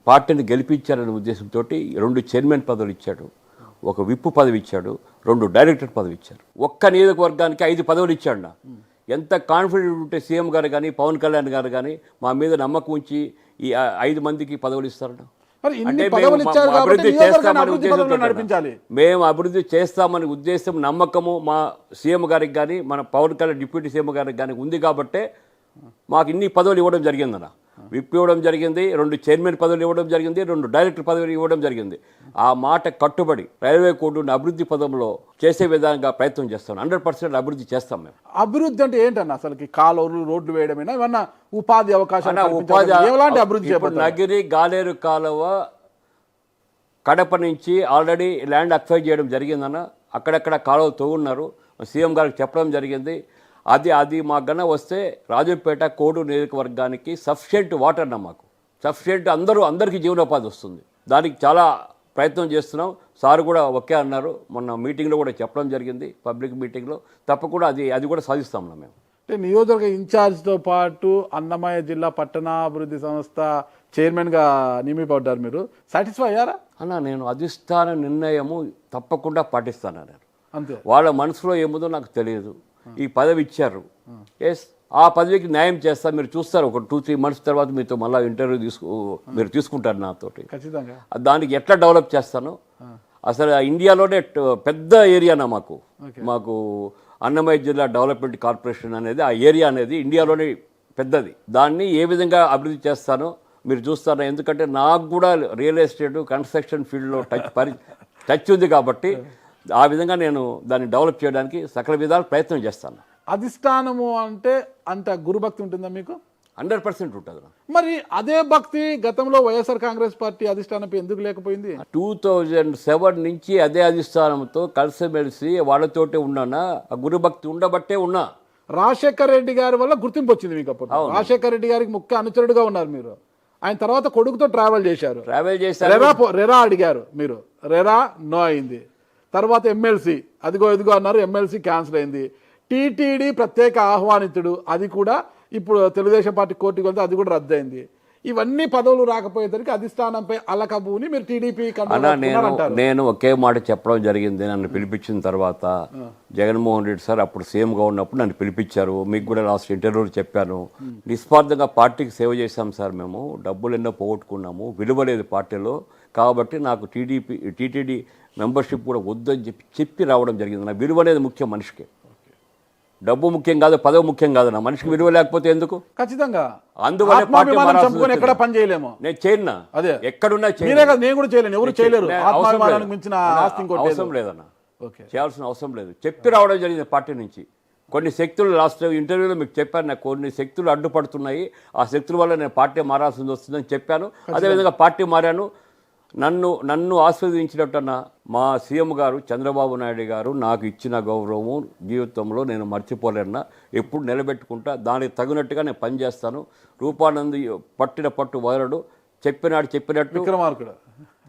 పార్టీని గెలిపించారనే ఉద్దేశంతో 2 చైర్మన్ పదవులు ఇచ్చాడు, ఒక విప్పు పదవి ఇచ్చాడు, 2 డైరెక్టర్ పదవి ఇచ్చారు. ఒక్క నియోజకవర్గానికి 5 పదవులు ఇచ్చాడు. ఎంత కాన్ఫిడెంట్ ఉంటే సీఎం గారు కానీ పవన్ కళ్యాణ్ గారు కానీ మా మీద నమ్మకం ఉంచి ఈ 5 మందికి పదవులు ఇస్తారన్న. మేము అభివృద్ధి చేస్తామని ఉద్దేశం, నమ్మకము మా సీఎం గారికి కానీ మన పవన్ కళ్యాణ్ డిప్యూటీ సీఎం గారికి కానీ ఉంది కాబట్టే మాకు ఇన్ని పదవులు ఇవ్వడం జరిగిందన్న. విప్ ఇవ్వడం జరిగింది, 2 చైర్మన్ పదవులు ఇవ్వడం జరిగింది, 2 డైరెక్టర్ పదవులు ఇవ్వడం జరిగింది. ఆ మాట కట్టుబడి రైల్వే కోడ్ని అభివృద్ధి పదంలో చేసే విధంగా ప్రయత్నం చేస్తాం. 100% అభివృద్ధి చేస్తాం మేము. అభివృద్ధి అంటే ఏంటన్నా? అసలు కాలువలు, రోడ్లు వేయడమేనా, ఏమన్నా ఉపాధి అవకాశాలు? ఎలాంటి అభివృద్ధి? నగిరి గాలేరు కాలువ కడప నుంచి ఆల్రెడీ ల్యాండ్ అక్వైర్ చేయడం జరిగిందన్న. అక్కడక్కడ కాలువలు తోగున్నారు. సీఎం గారికి చెప్పడం జరిగింది. అది మాకు గన వస్తే రాజంపేట కోడూరు నియోజకవర్గానికి సఫిషియెంట్ వాటర్ అన్న, మాకు సఫిషియెంట్ అందరికీ జీవనోపాధి వస్తుంది. దానికి చాలా ప్రయత్నం చేస్తున్నాం. సార్ కూడా ఒకే అన్నారు, మొన్న మీటింగ్లో కూడా చెప్పడం జరిగింది, పబ్లిక్ మీటింగ్లో. తప్పకుండా అది కూడా సాధిస్తాం మేము. అంటే నియోజకవర్గ ఇన్ఛార్జ్తో పాటు అన్నమయ్య జిల్లా పట్టణాభివృద్ధి సంస్థ చైర్మన్గా నియమిపడ్డారు. మీరు సాటిస్ఫై అయ్యారా అన్న? నేను అధిష్టాన నిర్ణయము తప్పకుండా పాటిస్తాను. నేను అంతే, వాళ్ళ మనసులో ఏముందో నాకు తెలియదు. ఈ పదవి ఇచ్చారు, ఆ పదవికి న్యాయం చేస్తా. మీరు చూస్తారు, ఒక 2-3 months తర్వాత మీతో మళ్ళీ ఇంటర్వ్యూ మీరు తీసుకుంటారు నాతోటి. ఖచ్చితంగా దానికి ఎట్లా డెవలప్ చేస్తాను. అసలు ఇండియాలోనే పెద్ద ఏరియానా మాకు అన్నమయ్య జిల్లా డెవలప్మెంట్ కార్పొరేషన్ అనేది, ఆ ఏరియా అనేది ఇండియాలోనే పెద్దది. దాన్ని ఏ విధంగా అభివృద్ధి చేస్తానో మీరు చూస్తాను. ఎందుకంటే నాకు కూడా రియల్ ఎస్టేట్, కన్స్ట్రక్షన్ ఫీల్డ్లో టచ్ ఉంది కాబట్టి ఆ విధంగా నేను దాన్ని డెవలప్ చేయడానికి సకల విధాలు ప్రయత్నం చేస్తాను. అధిష్టానము అంటే అంత గురుభక్తి ఉంటుందా మీకు? 100% ఉంటుంది. మరి అదే భక్తి గతంలో వైఎస్ఆర్ కాంగ్రెస్ పార్టీ అధిష్టానంపై ఎందుకు లేకపోయింది? 2007 నుంచి అదే అధిష్టానంతో కలిసిమెలిసి వాళ్ళతోటే ఉన్నానా, ఆ గురుభక్తి ఉండబట్టే ఉన్నా. రాజశేఖర్ రెడ్డి గారి వల్ల గుర్తింపు వచ్చింది మీకు. అప్పుడు రాజశేఖర్ రెడ్డి గారికి ముఖ్య అనుచరుడుగా ఉన్నారు మీరు. ఆయన తర్వాత కొడుకుతో ట్రావెల్ చేశారు. రెరా అడిగారు మీరు, రెరా నో అయింది. తర్వాత ఎమ్మెల్సీ అదిగో ఇదిగో అన్నారు, ఎమ్మెల్సీ క్యాన్సిల్ అయింది. టీటీడీ ప్రత్యేక ఆహ్వానితుడు, అది కూడా ఇప్పుడు తెలుగుదేశం పార్టీ కోర్టుకు వెళ్తే అది కూడా రద్దయింది. ఇవన్నీ పదవులు రాకపోయేసరికి అధిష్టానంపై అలకబూని మీరు టీడీపీ నేను ఒకే మాట చెప్పడం జరిగింది. నన్ను పిలిపించిన తర్వాత జగన్మోహన్ రెడ్డి సార్ అప్పుడు సీఎంగా ఉన్నప్పుడు నన్ను పిలిపించారు. మీకు కూడా లాస్ట్ ఇంటర్వ్యూలో చెప్పాను, నిస్వార్థంగా పార్టీకి సేవ చేశాం సార్, మేము డబ్బులు ఎన్నో పోగొట్టుకున్నాము, విలువ లేదు పార్టీలో, కాబట్టి నాకు టీటీడీ మెంబర్షిప్ కూడా వద్దని చెప్పి రావడం జరిగింది. నా విలువ అనేది ముఖ్యం మనిషికి. డబ్బు ముఖ్యం కాదు, పదవి ముఖ్యం కాదు. నా మనిషికి విలువ లేకపోతే ఎందుకు? ఖచ్చితంగా. అందువల్ల ఎక్కడ పని చేయలేము. నేను చేయను, అదే ఎక్కడున్నా నేను కూడా చేయలేను, ఎవరు చేయలేరు. అవసరం లేదన్న, చేయాల్సిన అవసరం లేదు. చెప్పి రావడం జరిగింది పార్టీ నుంచి. కొన్ని శక్తులు లాస్ట్ ఇంటర్వ్యూలో మీకు చెప్పాను, నాకు కొన్ని శక్తులు అడ్డుపడుతున్నాయి, ఆ శక్తుల వల్ల నేను పార్టీ మారాల్సి వస్తుందని చెప్పాను. అదేవిధంగా పార్టీ మారాను. నన్ను ఆస్వాదించినట్టున్న మా సీఎం గారు చంద్రబాబు నాయుడు గారు నాకు ఇచ్చిన గౌరవం జీవితంలో నేను మర్చిపోలేన్నా, ఎప్పుడు నిలబెట్టుకుంటా, దానికి తగినట్టుగా నేను పనిచేస్తాను. రూపానంద్ పట్టిన పట్టు వదలడు,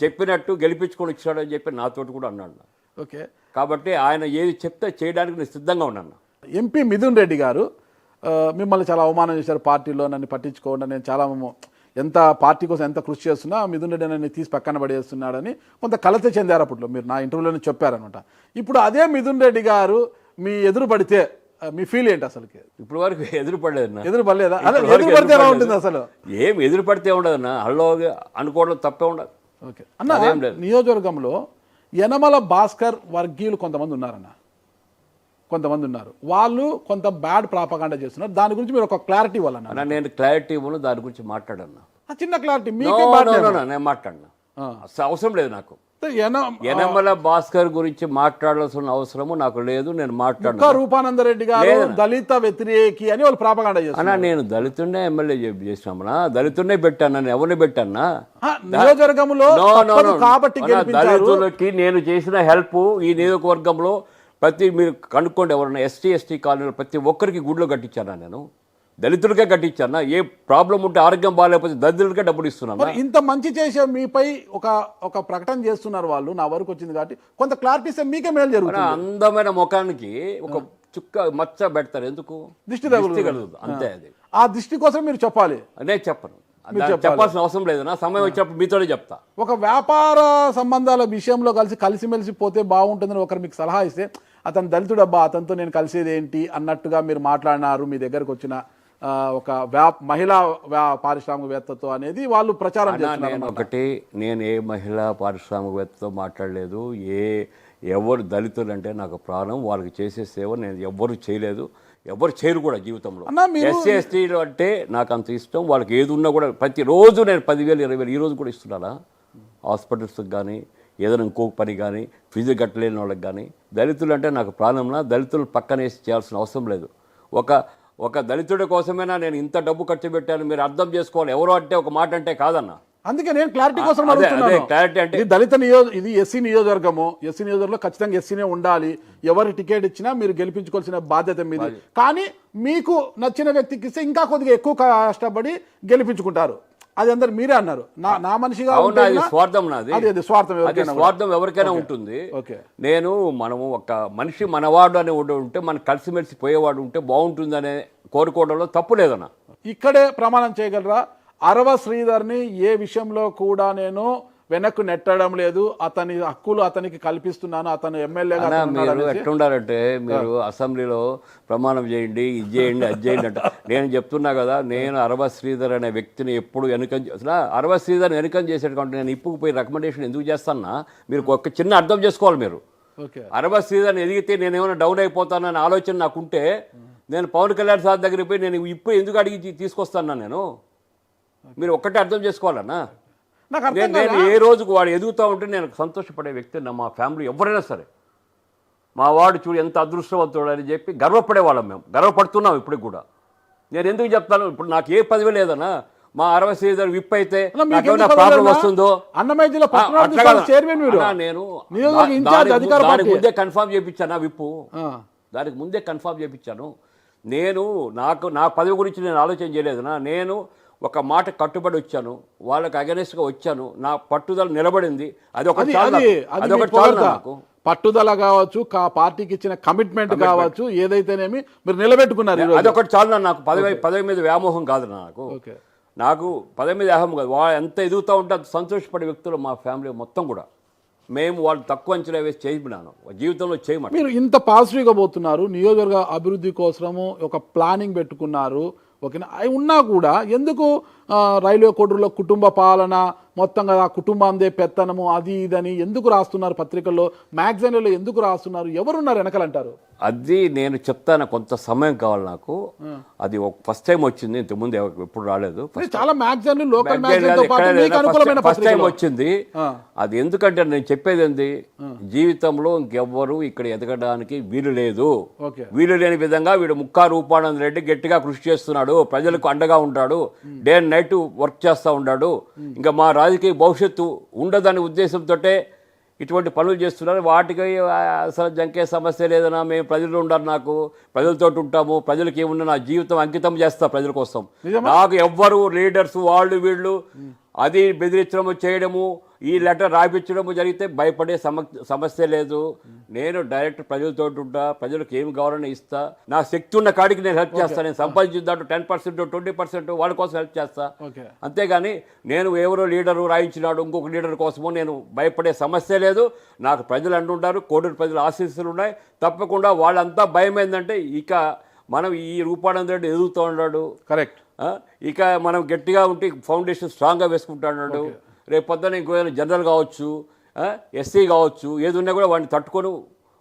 చెప్పినట్టు గెలిపించుకొని ఇచ్చాడు అని చెప్పి నాతోటి కూడా అన్నాడు. ఓకే, కాబట్టి ఆయన ఏది చెప్తే చేయడానికి నేను సిద్ధంగా ఉన్నాను. ఎంపీ మిథున్ రెడ్డి గారు మిమ్మల్ని చాలా అవమానం చేశారు పార్టీలో, నన్ను పట్టించుకోకుండా, నేను చాలా ఎంత పార్టీ కోసం ఎంత కృషి చేస్తున్నా మిథున్ రెడ్డి నన్ను తీసి పక్కన పడేస్తున్నాడని కొంత కలత చెందారు అప్పట్లో, మీరు నా ఇంటర్వ్యూలోనే చెప్పారనమాట. ఇప్పుడు అదే మిథున్ రెడ్డి గారు మీ ఎదురు పడితే మీ ఫీల్ ఏంటి అసలుకి? ఇప్పుడు వరకు ఎదురు పడలేదన్నా. ఎదురు పడలేదా? ఎదురు పడితే ఎలా ఉంటుంది అసలు? ఏం ఎదురు పడితే ఉండదన్నా, హలో అనుకోవడం తప్పే ఉండదు. ఓకే అన్న, నియోజకవర్గంలో యనమల భాస్కర్ వర్గీయులు కొంతమంది ఉన్నారన్న, కొంతమంది ఉన్నారు, వాళ్ళు కొంత బ్యాడ్ ప్రాపగాండా చేస్తున్నారు. దాని గురించి మీరు ఒక క్లారిటీ ఇవ్వాలన్నా. నేను క్లారిటీ ఇవ్వను, దాని గురించి మాట్లాడన్నా. చిన్న క్లారిటీ నేను మాట్లాడినా, అవసరం లేదు నాకు. యనమల భాస్కర్ గురించి మాట్లాడాల్సిన అవసరము నాకు లేదు. నేను మాట్లాడుతున్నా రూపానందరెడ్డి గారు దళిత వ్యతిరేకి అని వాళ్ళు ప్రాపగాండా చేస్తున్నారు. నేను దళితున్నే ఎమ్మెల్యే చేసినామన్నా, దళితున్నే పెట్టాను, నేను ఎవరిని పెట్టానా? నియోజకవర్గంలో దళితులకి నేను చేసిన హెల్ప్ ఈ నియోజకవర్గంలో మీరు కనుక్కోండి, ఎవరన్నా ఎస్టీ కాలనీలో ప్రతి ఒక్కరికి గుడ్లో కట్టించానా? నేను దళితులకే కట్టించానా? ఏ ప్రాబ్లం ఉంటే, ఆరోగ్యం బాగాలేకపోతే దళితులకే డబ్బులు ఇస్తున్నాను. ఇంత మంచి చేసే మీపై ఒక ప్రకటన చేస్తున్నారు వాళ్ళు, నా వరకు వచ్చింది కాబట్టి కొంత క్లారిటీ ఇస్తే మీకే మేలు జరుగుతుంది. అందమైన ముఖానికి ఒక చుక్క మచ్చ పెడతారు, ఎందుకు? దిష్టి తగులుతుంది, అంతే. అది ఆ దిష్టి కోసం మీరు చెప్పాలి. నేను చెప్పను, చెప్పాల్సిన అవసరం లేదు. నా సమయం వచ్చినప్పుడు మీతోనే చెప్తా. ఒక వ్యాపార సంబంధాల విషయంలో కలిసిమెలిసి పోతే బాగుంటుందని ఒకరు మీకు సలహా ఇస్తే, అతను దళితుడబ్బా, అతనితో నేను కలిసేది ఏంటి అన్నట్టుగా మీరు మాట్లాడినారు. మీ దగ్గరకు వచ్చిన ఒక మహిళా పారిశ్రామికవేత్తతో అనేది వాళ్ళు ప్రచారం చేస్తున్నారు. నేను ఏ మహిళా పారిశ్రామికవేత్తతో మాట్లాడలేదు. ఎవరు దళితులు అంటే నాకు ప్రాణం, వాళ్ళకి చేసే సేవ నేను ఎవ్వరు చేయలేదు, ఎవరు చేయరు కూడా జీవితంలో. ఎస్సీ ఎస్టీలు అంటే నాకు అంత ఇష్టం. వాళ్ళకి ఏది ఉన్నా కూడా ప్రతిరోజు నేను 10,000 20,000 ఈ రోజు కూడా ఇస్తున్నానా, హాస్పిటల్స్కి కానీ ఏదైనా ఇంకో పని కానీ ఫీజు కట్టలేని వాళ్ళకి కానీ. దళితులు అంటే నాకు ప్రాణంలా, దళితులు పక్కనేసి చేయాల్సిన అవసరం లేదు. ఒక దళితుడి కోసమైనా నేను ఇంత డబ్బు ఖర్చు పెట్టాను, మీరు అర్థం చేసుకోవాలి. ఎవరో అంటే ఒక మాట అంటే కాదన్నా. అందుకే నేను క్లారిటీ కోసం క్లారిటీ అంటే దళిత ఇది ఎస్సీ నియోజకవర్గము, ఎస్సీ నియోజకవర్గంలో ఖచ్చితంగా ఎస్సీనే ఉండాలి. ఎవరు టికెట్ ఇచ్చినా మీరు గెలిపించుకోవాల్సిన బాధ్యత మీది. కానీ మీకు నచ్చిన వ్యక్తికి ఇస్తే ఇంకా కొద్దిగా ఎక్కువ కష్టపడి గెలిపించుకుంటారు. అది అందరు మీరే అన్నారు. నా మనిషిగా స్వార్థం నాది, స్వార్థం ఎవరికైనా ఉంటుంది. మనము ఒక మనిషి మనవాడు అని ఉంటే, మన కలిసిమెలిసి పోయేవాడు ఉంటే బాగుంటుంది అనే కోరుకోవడంలో తప్పు లేదన్న. ఇక్కడే ప్రమాణం చేయగలరా? అరవ శ్రీధర్ని ఏ విషయంలో కూడా నేను వెనక్కు నెట్టడం లేదు, అతని హక్కులు అతనికి కల్పిస్తున్నాను, అతను ఎమ్మెల్యేగా. మీరు ఎట్లుండాలంటే, మీరు అసెంబ్లీలో ప్రమాణం చేయండి, ఇది చేయండి, అది చేయండి అంటే నేను చెప్తున్నా కదా. నేను అరవ శ్రీధర్ అనే వ్యక్తిని ఎప్పుడు అరవ శ్రీధర్ వెనుకం చేసేటటువంటి నేను ఇప్పుడు పోయి రికమెండేషన్ ఎందుకు చేస్తానా, మీరు ఒక చిన్న అర్థం చేసుకోవాలి. మీరు అరవ శ్రీధర్ని ఎదిగితే నేను ఏమైనా డౌన్ అయిపోతానని ఆలోచన నాకుంటే, నేను పవన్ కళ్యాణ్ సార్ దగ్గరికి పోయి నేను ఇప్పుడు ఎందుకు అడిగి తీసుకొస్తానా? మీరు ఒక్కటే అర్థం చేసుకోవాలన్నా. నేను ఏ రోజుకు వాడు ఎదుగుతూ ఉంటే నేను సంతోషపడే వ్యక్తి. మా ఫ్యామిలీ ఎవరైనా సరే మా వాడు చూడు ఎంత అదృష్టవంతుడు అని చెప్పి గర్వపడేవాళ్ళం మేము, గర్వపడుతున్నాం ఇప్పటికి కూడా. నేను ఎందుకు చెప్తాను, ఇప్పుడు నాకు ఏ పదవి లేదన్నా, మా 60 శ్రీధర్ విప్ అయితే నాకేమైనా ప్రాబ్లం వస్తుందో అన్నమయ్య జిల్లా పట్టణ అట్లా కాదు. చైర్మన్ మీరు. అన్నా, నేను నియోజకవర్గ ఇన్ఛార్జ్ అధికార దానికి పార్టీ. ముందే కన్ఫర్మ్ చేయించాను విప్పు, ఆ. దానికి ముందే కన్ఫర్మ్ చేయించాను. నేను నా పదవి గురించి నేను ఆలోచన చేయలేదునా, నేను ఒక మాట కట్టుబడి వచ్చాను, వాళ్ళకి అగెనెస్ట్గా వచ్చాను, నా పట్టుదల నిలబడింది. అది ఒక చాలు నాకు. పట్టుదల కావచ్చు, పార్టీకి ఇచ్చిన కమిట్మెంట్ కావచ్చు, ఏదైతేనేమి మీరు నిలబెట్టుకున్నారు. అదొకటి చాలు. నాకు పదవి మీద వ్యామోహం కాదు నాకు. నాకు పదవి మీద వ్యామోహం కాదు. వాళ్ళు ఎంత ఎదుగుతూ ఉంటే అంత సంతోషపడే వ్యక్తులు మా ఫ్యామిలీ మొత్తం కూడా. మేము వాళ్ళు తక్కువ అంచనా వేసి చేయమన్నాను, జీవితంలో చేయమని. మీరు ఇంత పాజిటివ్గా పోతున్నారు, నియోజకవర్గ అభివృద్ధి కోసము ఒక ప్లానింగ్ పెట్టుకున్నారు, ఓకేనా? అవి ఉన్నా కూడా ఎందుకు రైల్వే కోడూరులో కుటుంబ పాలన మొత్తం కదా, కుటుంబందే పెత్తనము అది ఇదని ఎందుకు రాస్తున్నారు పత్రికల్లో, మ్యాగజైన్లలో ఎందుకు రాస్తున్నారు, ఎవరున్నారు వెనకాలంటారు? అది నేను చెప్తాను, కొంత సమయం కావాలి నాకు. అది ఫస్ట్ టైం వచ్చింది, ఇంతకుముందు ఎప్పుడు రాలేదు. చాలా మ్యాగజైన్లు లోకల్ మ్యాగజైన్ ఫస్ట్ టైం వచ్చింది. అది ఎందుకంటే నేను చెప్పేది ఏంది, జీవితంలో ఇంకెవ్వరు ఇక్కడ ఎదగడానికి వీలు లేదు. వీలు లేని విధంగా వీడు ముక్కా రూపానంద రెడ్డి గట్టిగా కృషి చేస్తున్నాడు, ప్రజలకు అండగా ఉంటాడు, డే అండ్ నైట్ వర్క్ చేస్తూ ఉన్నాడు. ఇంకా మా రాజకీయ భవిష్యత్తు ఉండదనే ఉద్దేశంతో ఇటువంటి పనులు చేస్తున్నారు. వాటికి అసలు జంకే సమస్య లేదన్నా, మేము ప్రజలు ఉండరు, నాకు ప్రజలతో ఉంటాము, ప్రజలకి ఏమున్నా నా జీవితం అంకితం చేస్తా ప్రజల కోసం. నాకు ఎవ్వరు లీడర్స్ వాళ్ళు వీళ్ళు అది బెదిరించడము చేయడము, ఈ లెటర్ రాయించడము జరిగితే భయపడే సమస్య లేదు. నేను డైరెక్ట్ ప్రజలతో ఉంటా, ప్రజలకు ఏమి కావాలని ఇస్తా, నా శక్తి ఉన్న కాడికి నేను హెల్ప్ చేస్తాను. నేను సంపాదించిన దాంట్లో 10% 20% వాళ్ళ కోసం హెల్ప్ చేస్తా. అంతేగాని నేను ఎవరో లీడరు రాయించినాడు ఇంకొక లీడర్ కోసమో నేను భయపడే సమస్య లేదు. నాకు ప్రజలు అంటుంటారు, కోడూరు ప్రజల ఆశీస్సులు ఉన్నాయి. తప్పకుండా వాళ్ళంతా భయం ఏంటంటే ఇక మనం ఈ రూపానంద రెడ్డి ఎదుగుతూ ఉన్నాడు, కరెక్ట్, ఇక మనం గట్టిగా ఉంటే ఫౌండేషన్ స్ట్రాంగ్గా వేసుకుంటున్నాడు. రేపు పొద్దున ఇంకో జనరల్ కావచ్చు, ఎస్సీ కావచ్చు, ఏది ఉన్నా కూడా వాడిని తట్టుకొని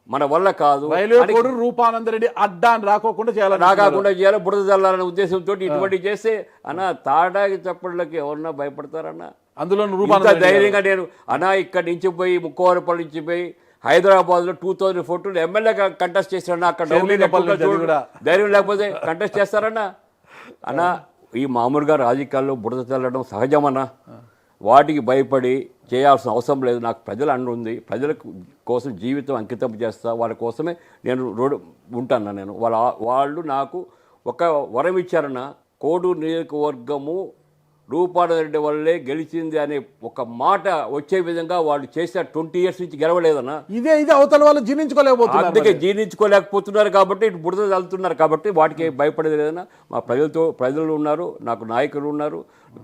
మన వల్ల కాదు. రూపానంద రెడ్డి అడ్డాన్ని రాకుండా చేయాలి, బురద చల్లాలనే ఉద్దేశంతో ఇటువంటి చేస్తే అన్న తాటాకి చప్పట్లకి ఎవరన్నా భయపడతారన్న. అందులో ధైర్యంగా నేను అన్నా ఇక్కడి నుంచి పోయి ముక్కవారపల్లి నుంచి పోయి హైదరాబాద్లో 2014 ఎమ్మెల్యే కంటెస్ట్ చేశారన్న. అక్కడ ధైర్యం లేకపోతే కంటెస్ట్ చేస్తారన్నా. అన్న ఈ మామూలుగా రాజకీయాల్లో బురద చల్లడం సహజమన్నా, వాటికి భయపడి చేయాల్సిన అవసరం లేదు. నాకు ప్రజల అండ ఉంది, ప్రజల కోసం జీవితం అంకితం చేస్తా, వాళ్ళ కోసమే నేను ఉంటాను. నేను వాళ్ళు నాకు ఒక వరం ఇచ్చారన్న, కోడూరు నియోజకవర్గము రూపానంద రెడ్డి వల్లే గెలిచింది అనే ఒక మాట వచ్చే విధంగా వాళ్ళు చేసే 20 years నుంచి గెలవలేదన్న. ఇదే అవతల వాళ్ళు జీర్ణించుకోలేకపోతున్నారు, అందుకే జీర్ణించుకోలేకపోతున్నారు కాబట్టి బురద చల్లుతున్నారు కాబట్టి వాటికి భయపడేది లేదన్నా. మా ప్రజలు ఉన్నారు, నాకు నాయకులు ఉన్నారు,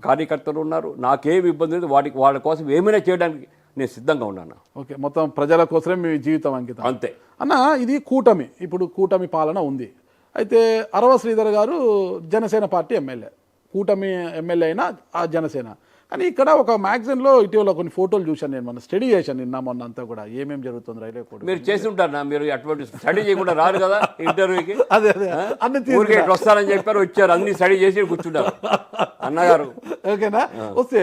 కార్యకర్తలు ఉన్నారు, నాకేమి ఇబ్బంది లేదు. వాళ్ళ కోసం ఏమైనా చేయడానికి నేను సిద్ధంగా ఉన్నాను. ఓకే, మొత్తం ప్రజల కోసమే మీ జీవితం అంకితం. అంతే అన్న. ఇది కూటమి, ఇప్పుడు కూటమి పాలన ఉంది. అయితే అరవ శ్రీధర్ గారు జనసేన పార్టీ ఎమ్మెల్యే, కూటమి ఎమ్మెల్యే అయినా ఆ జనసేన. కానీ ఇక్కడ ఒక మ్యాగజైన్లో ఇటీవల కొన్ని ఫోటోలు చూశాను, నేను మన స్టడీ చేశాను నిన్న మొన్న అంతా కూడా ఏమేమి జరుగుతుంది రైల్వే కోడ్. మీరు చేసి ఉంటారు, మీరు అటువంటి స్టడీ చేయకుండా రారు కదా ఇంటర్వ్యూకి. అదే అన్ని వస్తారని చెప్పారు, వచ్చారు, అన్ని స్టడీ చేసి కూర్చుంటారు అన్నగారు. ఓకేనా? వస్తే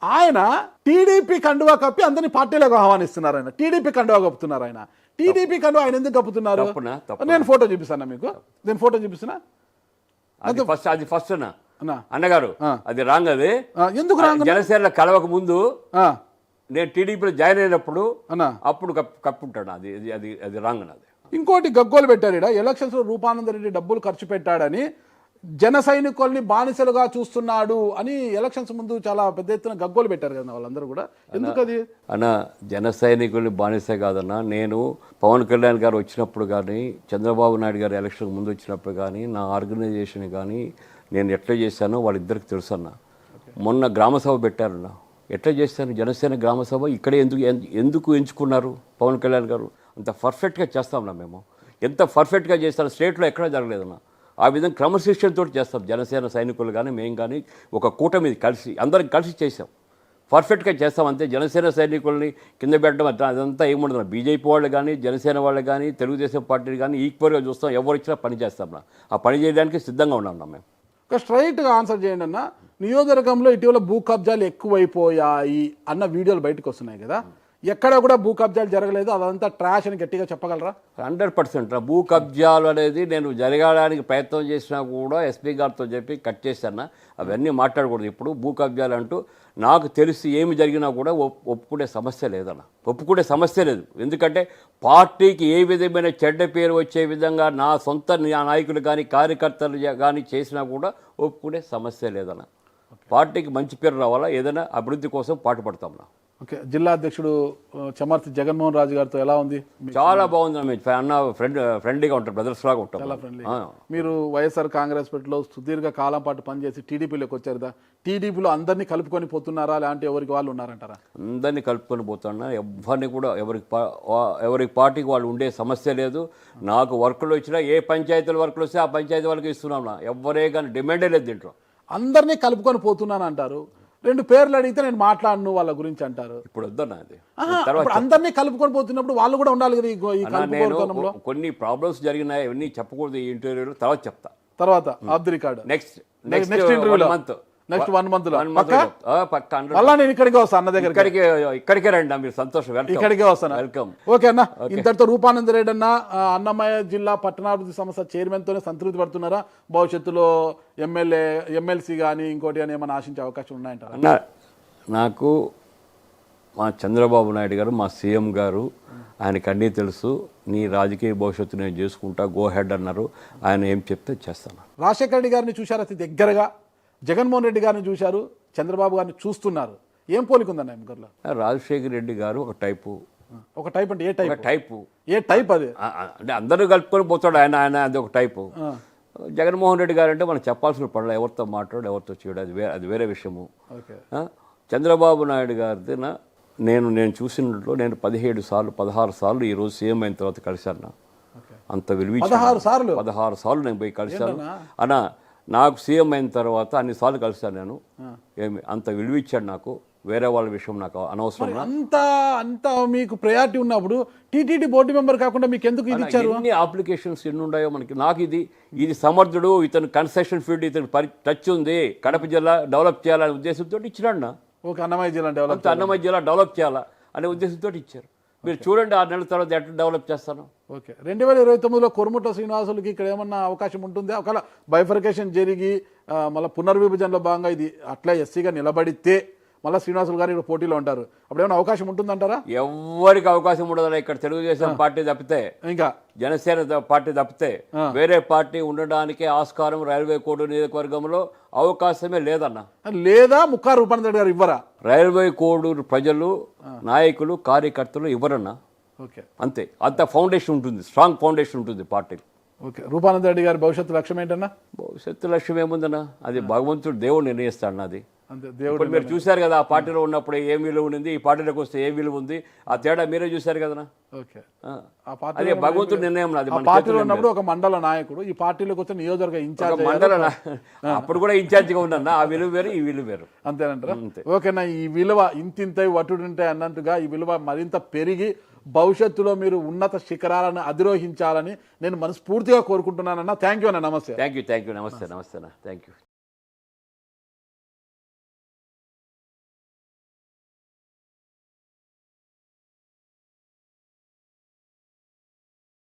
ఆయన టీడీపీ కండువా కప్పి అందరినీ పార్టీలోకి ఆహ్వానిస్తున్నారు. ఆయన టీడీపీ కండువా కప్పుతున్నారు. ఆయన టీడీపీ కండువా ఆయన ఎందుకు కప్పుతున్నారు? నేను ఫోటో చూపిస్తాను మీకు, నేను ఫోటో చూపిస్తున్నా. అది ఫస్ట్ అన్నగారు, అది రాంగ్. అది ఎందుకు రాంగ్? జనసేన కలవక ముందు నేను టీడీపీలో జాయిన్ అయినప్పుడు అప్పుడు కప్పుంటాడు. అది రాంగ్ అన్నది. ఇంకోటి గగ్గోలు పెట్టారు ఇక్కడ, ఎలక్షన్స్ లో రూపానంద రెడ్డి డబ్బులు ఖర్చు పెట్టాడని, జన సైనికుల్ని బానిసలుగా చూస్తున్నాడు అని ఎలక్షన్స్ ముందు చాలా పెద్ద ఎత్తున గగ్గోలు పెట్టారు కదా వాళ్ళందరూ కూడా. ఎందుకు అది అన్న? జన సైనికుల్ని బానిసే కాదన్నా. నేను పవన్ కళ్యాణ్ గారు వచ్చినప్పుడు కానీ, చంద్రబాబు నాయుడు గారు ఎలక్షన్ ముందు వచ్చినప్పుడు కానీ, నా ఆర్గనైజేషన్ కానీ నేను ఎట్లా చేశానో వాళ్ళిద్దరికి తెలుసు అన్న. మొన్న గ్రామసభ పెట్టారన్న, ఎట్లా చేశాను జనసేన గ్రామసభ ఇక్కడే ఎందుకు ఎంచుకున్నారు పవన్ కళ్యాణ్ గారు? అంత పర్ఫెక్ట్గా చేస్తామన్నా మేము. ఎంత పర్ఫెక్ట్గా చేస్తాను, స్టేట్లో ఎక్కడా జరగలేదన్నా. ఆ విధంగా క్రమశిక్షణతో చేస్తాం. జనసేన సైనికులు కానీ మేము కానీ ఒక కూటమి కలిసి అందరం కలిసి చేసాం, పర్ఫెక్ట్గా చేస్తాం. అంతే. జనసేన సైనికుల్ని కింద పెట్టడం అదంతా ఏముండదు. బీజేపీ వాళ్ళు కానీ, జనసేన వాళ్ళు కానీ, తెలుగుదేశం పార్టీని కానీ ఈక్వల్గా చూస్తాం. ఎవరు ఇచ్చినా పని చేస్తాం. ఆ పని చేయడానికి సిద్ధంగా ఉన్నాం మేము. ఒక స్ట్రైట్గా ఆన్సర్ చేయండి అన్న. నియోజకవర్గంలో ఇటీవల భూ కబ్జాలు ఎక్కువైపోయాయి అన్న వీడియోలు బయటకు వస్తున్నాయి కదా, ఎక్కడ కూడా భూ కబ్జాలు జరగలేదు, అదంతా ట్రాష్ అని గట్టిగా చెప్పగలరా? 100% భూ కబ్జాలు అనేది నేను జరగడానికి ప్రయత్నం చేసినా కూడా ఎస్పీ గారితో చెప్పి కట్ చేశాను. అవన్నీ మాట్లాడకూడదు ఇప్పుడు. భూ కబ్జాలు అంటూ నాకు తెలిసి ఏమి జరిగినా కూడా ఒప్పుకునే సమస్య లేదన్న, ఒప్పుకునే సమస్య లేదు. ఎందుకంటే పార్టీకి ఏ విధమైన చెడ్డ పేరు వచ్చే విధంగా నా సొంత నాయకులు కానీ కార్యకర్తలు కానీ చేసినా కూడా ఒప్పుకునే సమస్య లేదన్న. పార్టీకి మంచి పేరు రావాలా, ఏదైనా అభివృద్ధి కోసం పాటుపడతాం. ఓకే, జిల్లా అధ్యక్షుడు చమర్తి జగన్మోహన్ రాజు గారితో ఎలా ఉంది? చాలా బాగుంది అన్న, ఫ్రెండ్లీగా ఉంటారు, బ్రదర్స్ లాగా ఉంటారు. చాలా ఫ్రెండ్లీ. మీరు వైఎస్ఆర్ కాంగ్రెస్ పార్టీలో సుదీర్ఘ కాలం పాటు పనిచేసి టీడీపీలోకి వచ్చారు కదా, టీడీపీలో అందరినీ కలుపుకొని పోతున్నారా లేదంటే ఎవరికి వాళ్ళు ఉన్నారంటారా? అందరినీ కలుపుకొని పోతున్నా, ఎవరిని కూడా ఎవరికి పార్టీకి వాళ్ళు ఉండే సమస్య లేదు. నాకు వర్కులు వచ్చినా ఏ పంచాయతీల వర్కులు వస్తే ఆ పంచాయతీ వాళ్ళకి ఇస్తున్నాం. ఎవరే కానీ డిమాండే లేదు దీంట్లో. అందరినీ కలుపుకొని పోతున్నాను అంటారు, 2 పేర్లు అడిగితే నేను మాట్లాడను వాళ్ళ గురించి అంటారు. ఇప్పుడు వద్దన్నా అది. ఇప్పుడు అందరినీ కలుపుకొని పోతున్నప్పుడు వాళ్ళు కూడా ఉండాలి కదా ఈ నేను కలుపుకోవడంలో. కొన్ని ప్రాబ్లమ్స్ జరిగినాయి, ఇవన్నీ చెప్పకూడదు ఈ ఇంటర్వ్యూలో, తర్వాత చెప్తా. తర్వాత ఆఫ్ ది రికార్డ్ నెక్స్ట్ ఇంటర్వ్యూలో మంత్ నెక్స్ట్ 1 month లో పక్క మళ్ళా నేను ఇక్కడికే వస్తాను అన్న దగ్గర. ఇక్కడికే రండి మీరు, సంతోషం. ఇక్కడికే వస్తాను. వెల్కమ్. ఓకే అన్న, ఇంతటితో రూపానంద రెడ్డి అన్న అన్నమయ్య జిల్లా పట్టణాభివృద్ధి సంస్థ చైర్మన్ తోనే సంతృప్తి పడుతున్నారా? భవిష్యత్తులో ఎమ్మెల్సీ కానీ ఇంకోటి అని ఏమైనా ఆశించే అవకాశం ఉన్నాయంటారా? అన్న, నాకు మా చంద్రబాబు నాయుడు గారు, మా సీఎం గారు, ఆయనకు అన్నీ తెలుసు. నీ రాజకీయ భవిష్యత్తు నేను చేసుకుంటా, గో హెడ్ అన్నారు. ఆయన ఏం చెప్తే చేస్తాను. రాజశేఖర రెడ్డి గారిని చూశారు అతి దగ్గరగా, జగన్మోహన్ రెడ్డి గారిని చూశారు, చంద్రబాబు గారిని చూస్తున్నారు. ఏం పోలిక ఉందన్న ముగ్గురులో? రాజశేఖర రెడ్డి గారు ఒక టైపు. ఒక టైప్ అంటే ఏ టైప్? ఏ టైప్ అది? అంటే అందరూ కలుపుకొని పోతాడు ఆయన అది ఒక టైపు. జగన్మోహన్ రెడ్డి గారు అంటే మనం చెప్పాల్సిన పడలే, ఎవరితో మాట్లాడు ఎవరితో చేయడం అది వేరే విషయము. చంద్రబాబు నాయుడు గారిది నేను చూసినట్లు నేను 16 సార్లు ఈరోజు సీఎం అయిన తర్వాత కలిశాను. అంత విలువ 16 సార్లు నేను పోయి కలిశాను అన్న. నాకు సీఎం అయిన తర్వాత అన్నిసార్లు కలిశాను నేను. ఏమి అంత విలువ ఇచ్చాడు నాకు. వేరే వాళ్ళ విషయం నాకు అనవసరం. అంత మీకు ప్రయారిటీ ఉన్నప్పుడు టీటీడీ బోర్డు మెంబర్ కాకుండా మీకు ఎందుకు ఇది ఇచ్చారు? ఎన్ని అప్లికేషన్స్ ఎన్ని ఉన్నాయో మనకి. నాకు ఇది సమర్థుడు, ఇతను కన్స్ట్రక్షన్ ఫీల్డ్, ఇతను టచ్ ఉంది, కడప జిల్లా డెవలప్ చేయాలనే ఉద్దేశంతో ఇచ్చినాడు నా. ఓకే, అన్నమయ్య జిల్లా డెవలప్ చేయాలా అనే ఉద్దేశంతో ఇచ్చారు. మీరు చూడండి 6 నెలల తర్వాత ఎట్లా డెవలప్ చేస్తాను. ఓకే, 2029లో కొరుముట్ల శ్రీనివాసులకి ఇక్కడ ఏమన్నా అవకాశం ఉంటుంది? ఒకవేళ బైఫర్కేషన్ జరిగి మళ్ళీ పునర్విభజనలో భాగంగా ఇది అట్లా ఎస్సీగా నిలబడితే మళ్ళీ శ్రీనివాసులు గారు ఇక్కడ పోటీలో ఉంటారు, అప్పుడు ఏమైనా అవకాశం ఉంటుందంటారా? ఎవరికి అవకాశం ఉండదు ఇక్కడ. తెలుగుదేశం పార్టీ తప్పితే, ఇంకా జనసేన పార్టీ తప్పితే వేరే పార్టీ ఉండడానికి ఆస్కారం రైల్వే కోడ్ నియోజకవర్గంలో అవకాశమే లేదన్న. లేదా ముక్కారు రూపానంద గారు ఇవ్వరా? రైల్వే కోడ్ ప్రజలు, నాయకులు, కార్యకర్తలు ఇవ్వరన్నా. ఓకే, అంతే. అంత ఫౌండేషన్ ఉంటుంది, స్ట్రాంగ్ ఫౌండేషన్ ఉంటుంది పార్టీకి. ఓకే, రూపానంద రెడ్డి గారి భవిష్యత్తు లక్ష్యం ఏంటన్నా? భవిష్యత్తు లక్ష్యం ఏముందన్నా, అది భగవంతుడు, దేవుడు నిర్ణయిస్తాడు. అది అంతే. దేవుడు మీరు చూశారు కదా, ఆ పార్టీలో ఉన్నప్పుడు ఏం విలువ ఉంది, ఈ పార్టీలోకి వస్తే ఏం విలువ ఉంది, ఆ తేడా మీరే చూశారు కదా. ఓకే, అదే భగవంతుడి నిర్ణయం. అది పార్టీలో ఉన్నప్పుడు ఒక మండల నాయకుడు, ఈ పార్టీలోకి వచ్చే నియోజకవర్గ ఇన్ఛార్జ్, మండల అప్పుడు కూడా ఇన్ఛార్జిగా ఉండన్నా. ఆ విలువ వేరు, ఈ విలువ వేరు. అంతేనంటారా? ఓకేనా, ఈ విలువ ఇంతింతై వటుడుంటాయి అన్నట్టుగా ఈ విలువ మరింత పెరిగి భవిష్యత్తులో మీరు ఉన్నత శిఖరాలను అధిరోహించాలని నేను మనస్ఫూర్తిగా కోరుకుంటున్నానన్నా. థ్యాంక్ యూ అన్న. నమస్తే. Thank you. నమస్తే అన్న. Thank you.